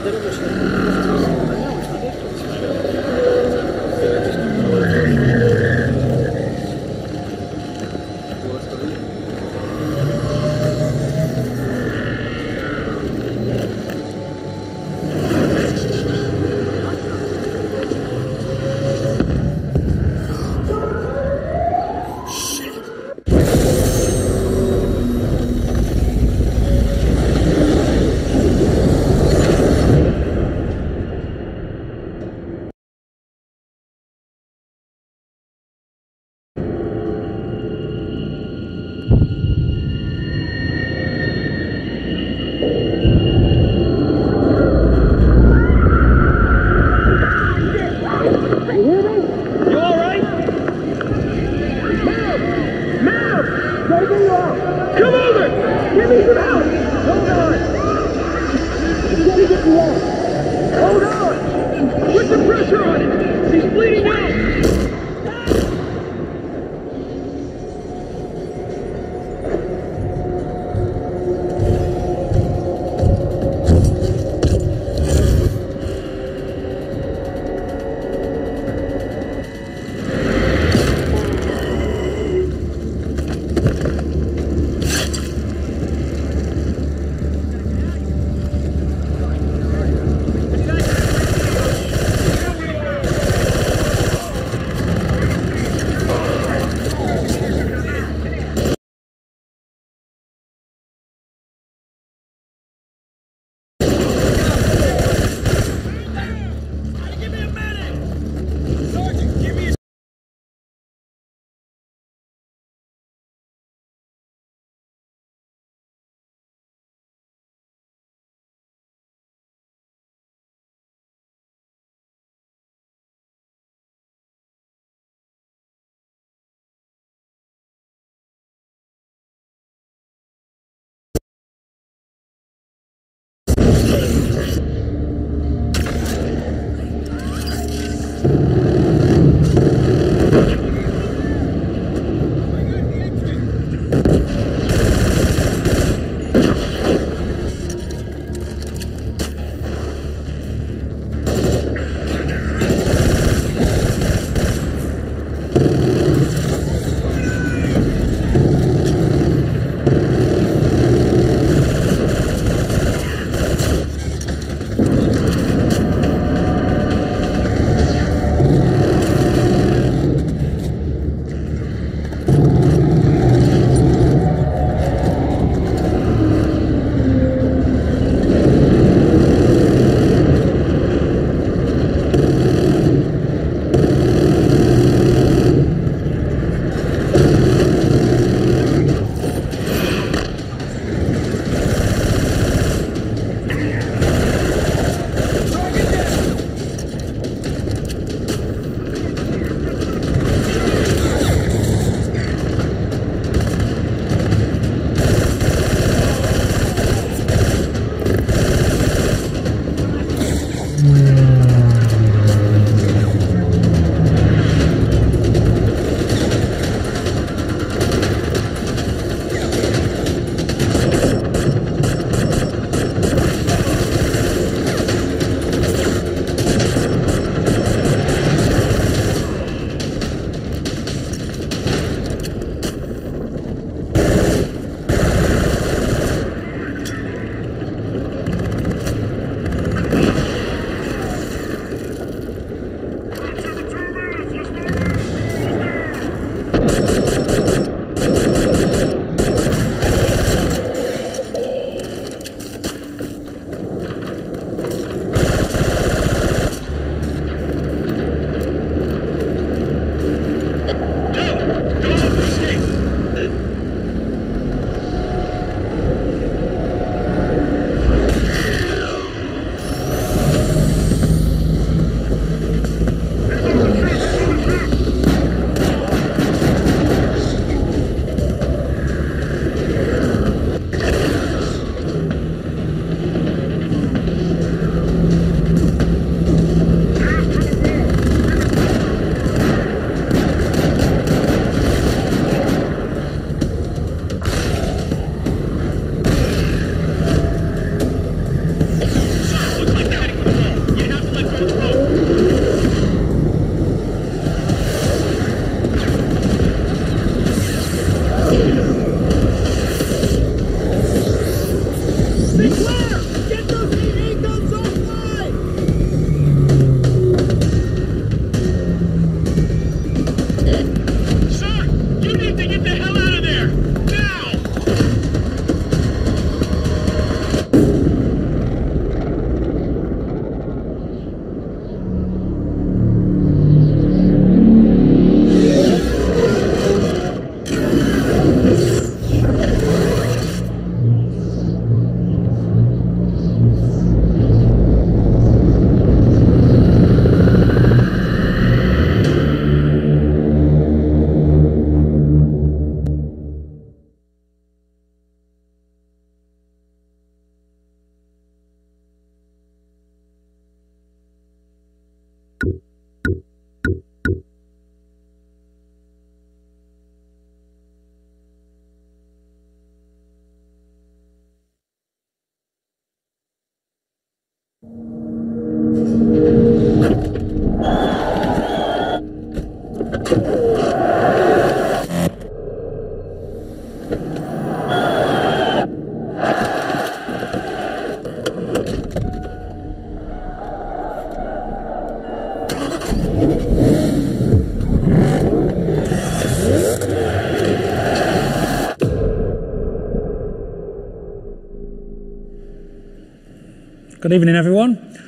S3: Good evening, everyone.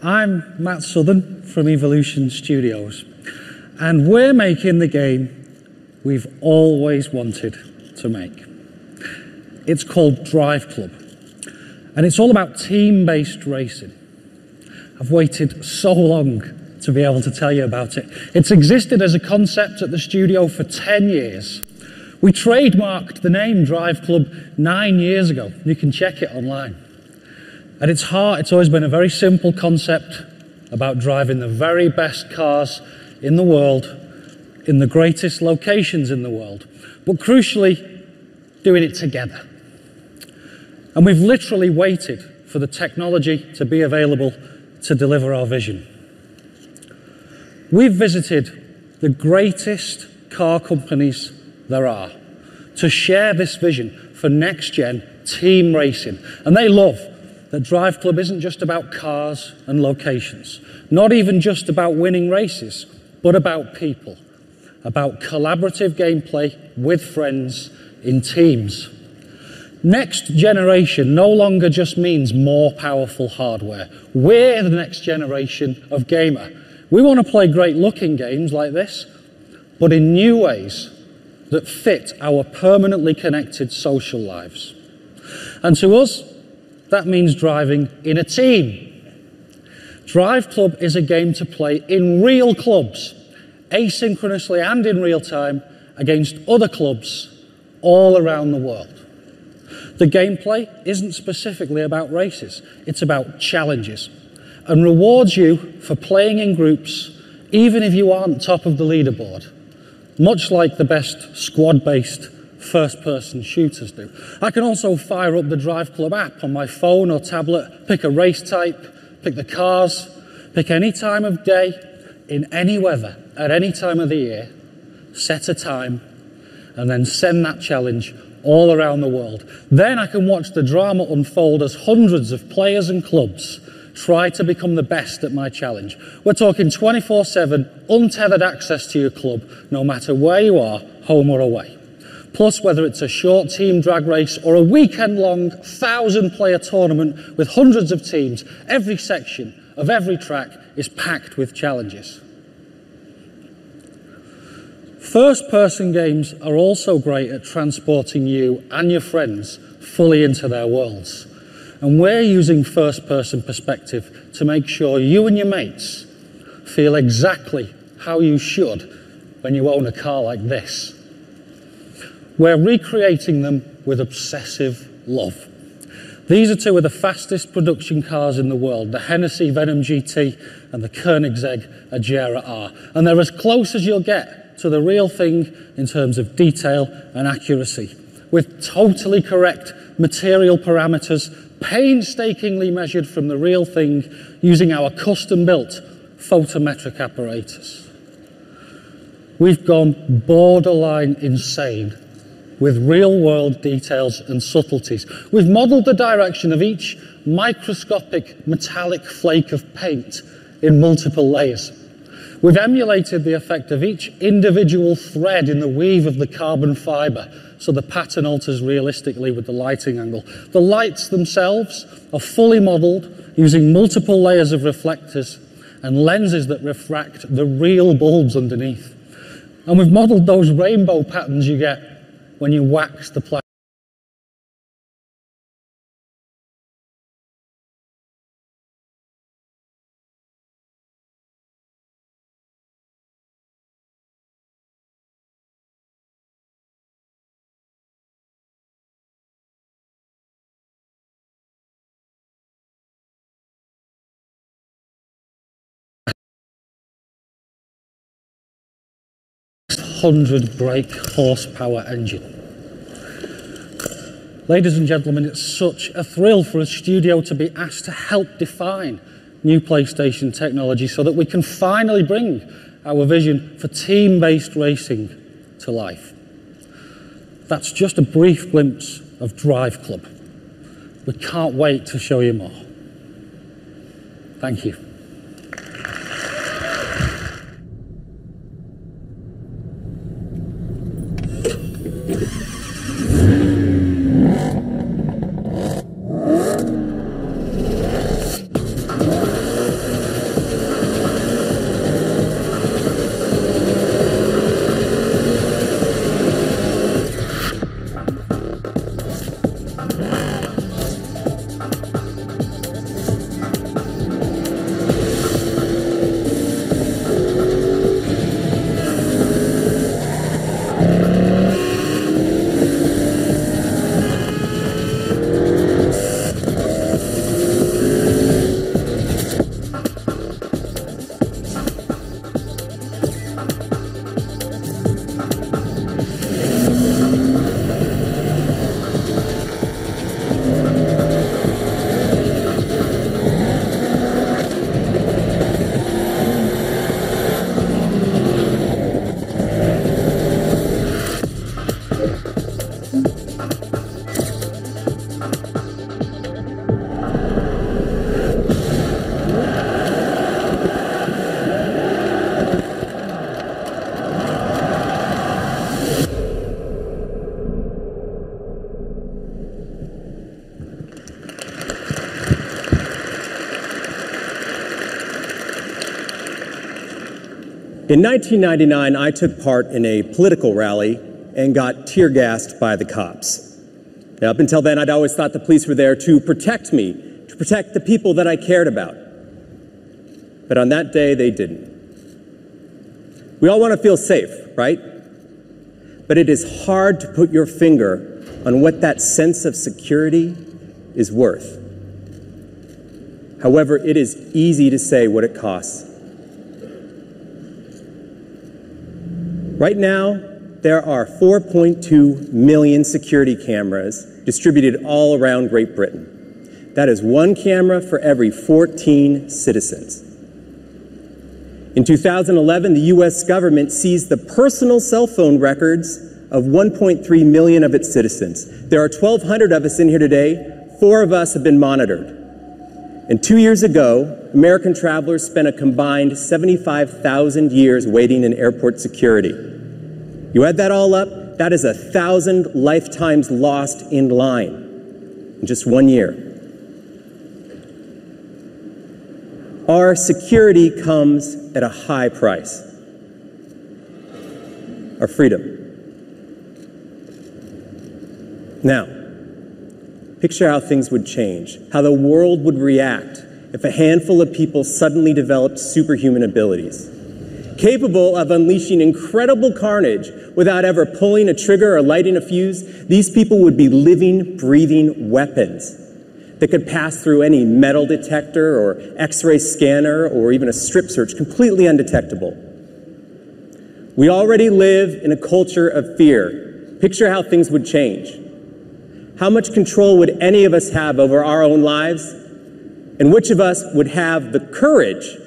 S3: I'm Matt Southern from Evolution Studios, and we're making the game we've always wanted to make. It's called Drive Club, and it's all about team-based racing. I've waited so long to be able to tell you about it. It's existed as a concept at the studio for 10 years. We trademarked the name Drive Club 9 years ago. You can check it online. At its heart, it's always been a very simple concept about driving the very best cars in the world, in the greatest locations in the world, but crucially, doing it together. And we've literally waited for the technology to be available to deliver our vision. We've visited the greatest car companies there are to share this vision for next-gen team racing. And they love that Drive Club isn't just about cars and locations, not even just about winning races, but about people, about collaborative gameplay with friends in teams. Next generation no longer just means more powerful hardware. We're the next generation of gamer. We want to play great-looking games like this, but in new ways that fit our permanently connected social lives. And to us, that means driving in a team. Drive Club is a game to play in real clubs, asynchronously and in real time, against other clubs all around the world. The gameplay isn't specifically about races, it's about challenges, and rewards you for playing in groups even if you aren't top of the leaderboard, much like the best squad-based first-person shooters do. I can also fire up the Drive Club app on my phone or tablet, pick a race type, pick the cars, pick any time of day, in any weather, at any time of the year, set a time, and then send that challenge all around the world. Then I can watch the drama unfold as hundreds of players and clubs try to become the best at my challenge. We're talking 24/7, untethered access to your club, no matter where you are, home or away. Plus, whether it's a short team drag race or a weekend-long 1,000-player tournament with hundreds of teams, every section of every track is packed with challenges. First-person games are also great at transporting you and your friends fully into their worlds. And we're using first-person perspective to make sure you and your mates feel exactly how you should when you own a car like this. We're recreating them with obsessive love. These are two of the fastest production cars in the world, the Hennessy Venom GT and the Koenigsegg Agera R. And they're as close as you'll get to the real thing in terms of detail and accuracy, with totally correct material parameters, painstakingly measured from the real thing using our custom-built photometric apparatus. We've gone borderline insane with real-world details and subtleties. We've modelled the direction of each microscopic metallic flake of paint in multiple layers. We've emulated the effect of each individual thread in the weave of the carbon fibre, so the pattern alters realistically with the lighting angle. The lights themselves are fully modelled using multiple layers of reflectors and lenses that refract the real bulbs underneath. And we've modelled those rainbow patterns you get when you wax the plastic. Brake horsepower engine. Ladies and gentlemen, it's such a thrill for a studio to be asked to help define new PlayStation technology so that we can finally bring our vision for team-based racing to life. That's just a brief glimpse of Drive Club. We can't wait to show you more. Thank you.
S7: In 1999, I took part in a political rally and got tear gassed by the cops. Now, up until then, I'd always thought the police were there to protect me, to protect the people that I cared about. But on that day, they didn't. We all want to feel safe, right? But it is hard to put your finger on what that sense of security is worth. However, it is easy to say what it costs. Right now, there are 4.2 million security cameras distributed all around Great Britain. That is one camera for every 14 citizens. In 2011, the U.S. government seized the personal cell phone records of 1.3 million of its citizens. There are 1,200 of us in here today. 4 of us have been monitored. And 2 years ago, American travelers spent a combined 75,000 years waiting in airport security. You add that all up, that is 1,000 lifetimes lost in line in just 1 year. Our security comes at a high price. Our freedom. Now, picture how things would change, how the world would react if a handful of people suddenly developed superhuman abilities. Capable of unleashing incredible carnage without ever pulling a trigger or lighting a fuse, these people would be living, breathing weapons that could pass through any metal detector or X-ray scanner or even a strip search completely undetectable. We already live in a culture of fear. Picture how things would change. How much control would any of us have over our own lives? And which of us would have the courage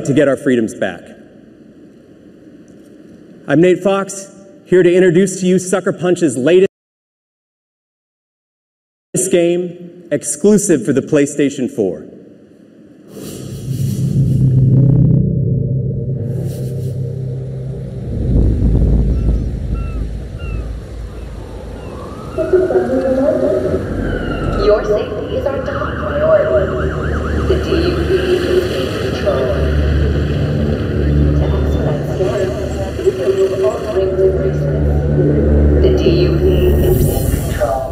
S7: to get our freedoms back? I'm Nate Fox, here to introduce to you Sucker Punch's latest game, exclusive for the PlayStation 4.
S8: Your safety is our top priority. The DUP is in control. To expedite scanning, please remove all rings and bracelets. The DUP is in control.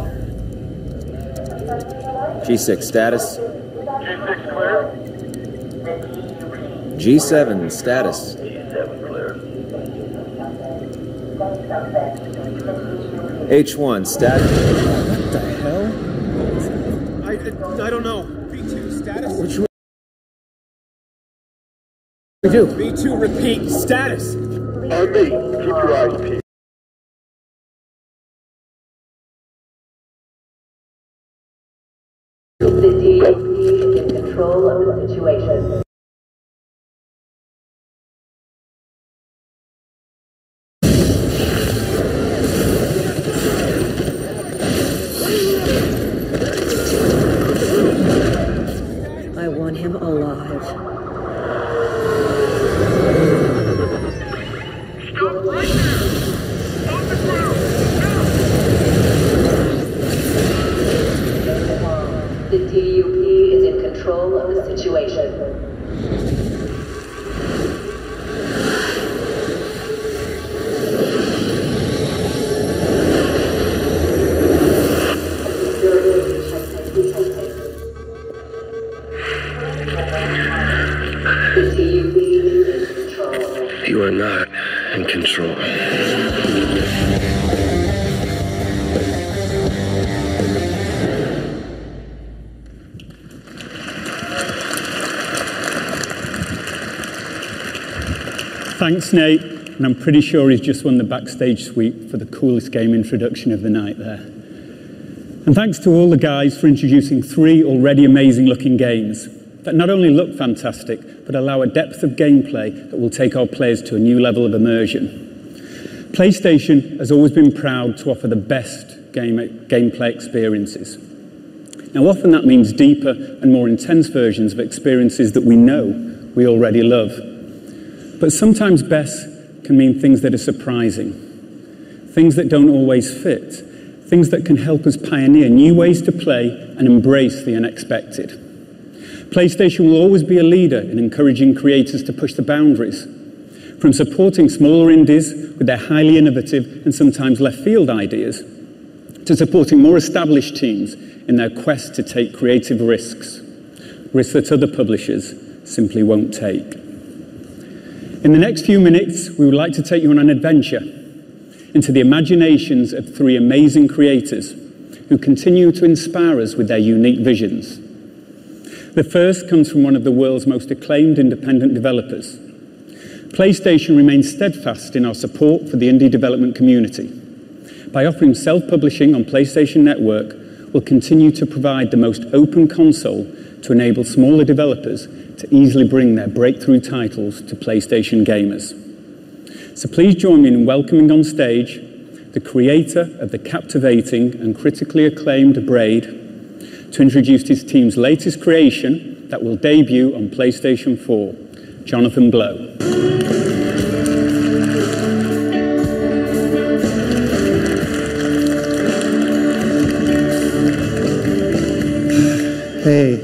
S5: G6 status.
S2: G6 clear.
S5: G7 status.
S2: G7 clear.
S5: H1 status.
S7: What the hell?
S14: I don't know. B2 status?
S7: Which one? We do.
S14: B2 repeat status.
S2: On me. Keep your eyes peeled.
S8: The DUP is in control of the situation.
S1: I want him alive.
S2: Stop right there! On the ground!
S8: The DUP is in control of the situation.
S2: You are not in control.
S22: Thanks, Nate. And I'm pretty sure he's just won the backstage suite for the coolest game introduction of the night there. And thanks to all the guys for introducing 3 already amazing looking games that not only look fantastic, but allow a depth of gameplay that will take our players to a new level of immersion. PlayStation has always been proud to offer the best gameplay experiences. Now, often that means deeper and more intense versions of experiences that we know we already love. But sometimes best can mean things that are surprising, things that don't always fit, things that can help us pioneer new ways to play and embrace the unexpected. PlayStation will always be a leader in encouraging creators to push the boundaries, from supporting smaller indies with their highly innovative and sometimes left-field ideas, to supporting more established teams in their quest to take creative risks that other publishers simply won't take. In the next few minutes, we would like to take you on an adventure into the imaginations of three amazing creators who continue to inspire us with their unique visions. The first comes from one of the world's most acclaimed independent developers. PlayStation remains steadfast in our support for the indie development community. By offering self-publishing on PlayStation Network, we'll continue to provide the most open console to enable smaller developers to easily bring their breakthrough titles to PlayStation gamers. So please join me in welcoming on stage the creator of the captivating and critically acclaimed Braid to introduce his team's latest creation that will debut on PlayStation 4, Jonathan Blow.
S12: Hey,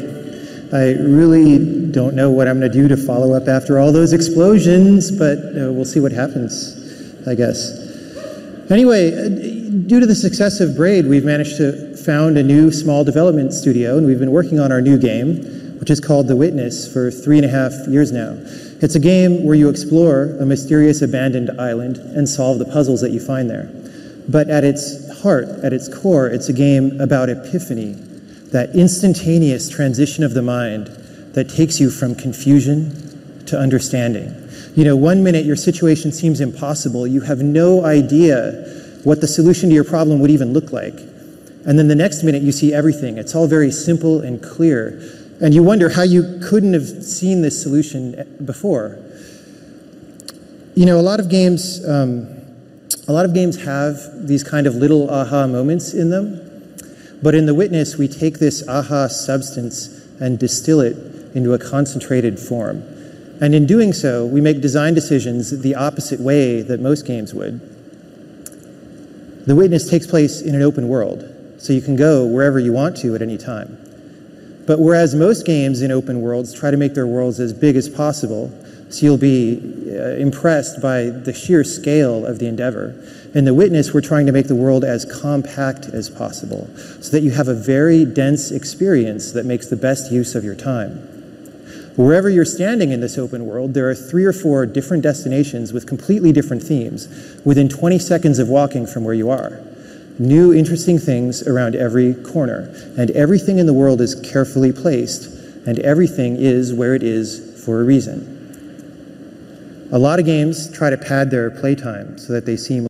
S12: I really don't know what I'm going to do to follow up after all those explosions, but we'll see what happens, I guess. Anyway, due to the success of Braid, we've managed to found a new small development studio, and we've been working on our new game, which is called The Witness, for 3.5 years now. It's a game where you explore a mysterious abandoned island and solve the puzzles that you find there. But at its heart, at its core, it's a game about epiphany, that instantaneous transition of the mind that takes you from confusion to understanding. You know, 1 minute your situation seems impossible, you have no idea what the solution to your problem would even look like. And then the next minute you see everything. It's all very simple and clear. And you wonder how you couldn't have seen this solution before. You know, a lot of games have these kind of little aha moments in them. But in The Witness, we take this aha substance and distill it into a concentrated form. And in doing so, we make design decisions the opposite way that most games would. The Witness takes place in an open world, so you can go wherever you want to at any time. But whereas most games in open worlds try to make their worlds as big as possible, so you'll be impressed by the sheer scale of the endeavor, in The Witness, we're trying to make the world as compact as possible, so that you have a very dense experience that makes the best use of your time. Wherever you're standing in this open world, there are 3 or 4 different destinations with completely different themes within 20 seconds of walking from where you are. New interesting things around every corner, and everything in the world is carefully placed, and everything is where it is for a reason. A lot of games try to pad their playtime so that they seem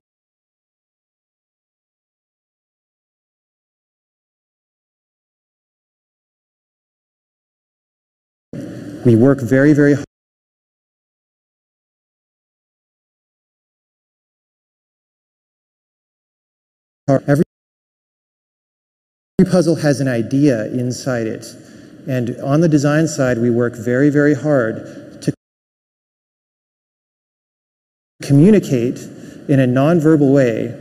S12: we work very, very hard. Every puzzle has an idea inside it. And on the design side, we work very, very hard to communicate in a nonverbal way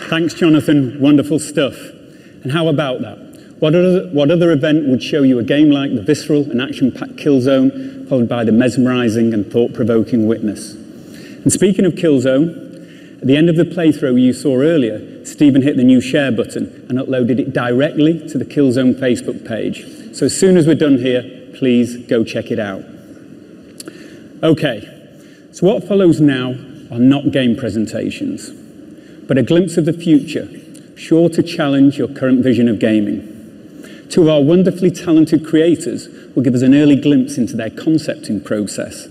S22: Thanks, Jonathan. Wonderful stuff. And how about that? What other event would show you a game like the visceral and action-packed Killzone, followed by the mesmerizing and thought-provoking Witness? And speaking of Killzone, at the end of the playthrough you saw earlier, Stephen hit the new share button and uploaded it directly to the Killzone Facebook page. So as soon as we're done here, please go check it out. Okay, so what follows now are not game presentations, but a glimpse of the future, sure to challenge your current vision of gaming. Two of our wonderfully talented creators will give us an early glimpse into their concepting process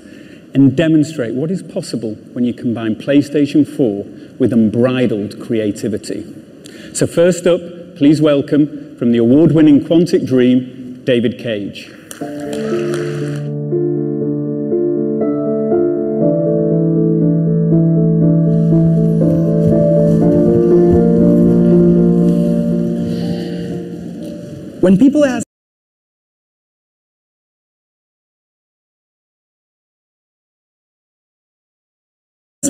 S22: and demonstrate what is possible when you combine PlayStation 4 with unbridled creativity. So first up, please welcome, from the award-winning Quantic Dream, David Cage.
S11: When people ask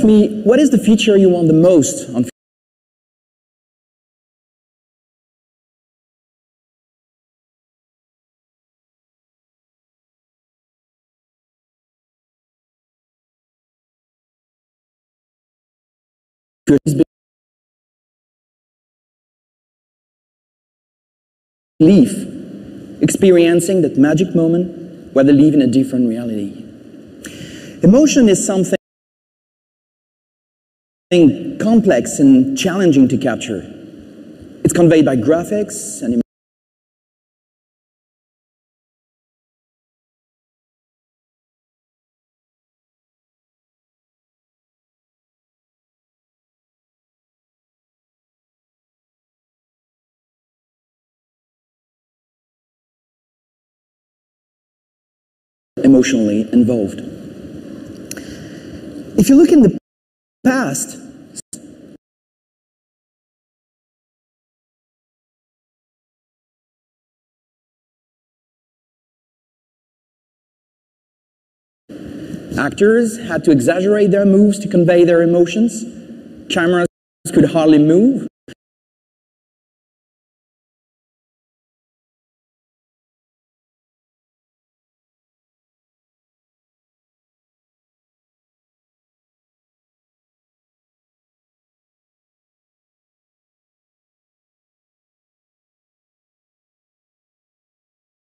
S11: me, what is the feature you want the most on belief, experiencing that magic moment where they live in a different reality. Emotion is something complex and challenging to capture. It's conveyed by graphics and emotionally involved. If you look in the past, actors had to exaggerate their moves to convey their emotions. Cameras could hardly move.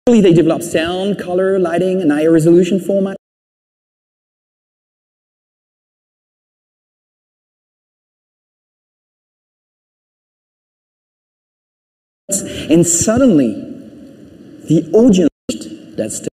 S11: They developed sound, color, lighting, and higher resolution format. And suddenly, the audience that's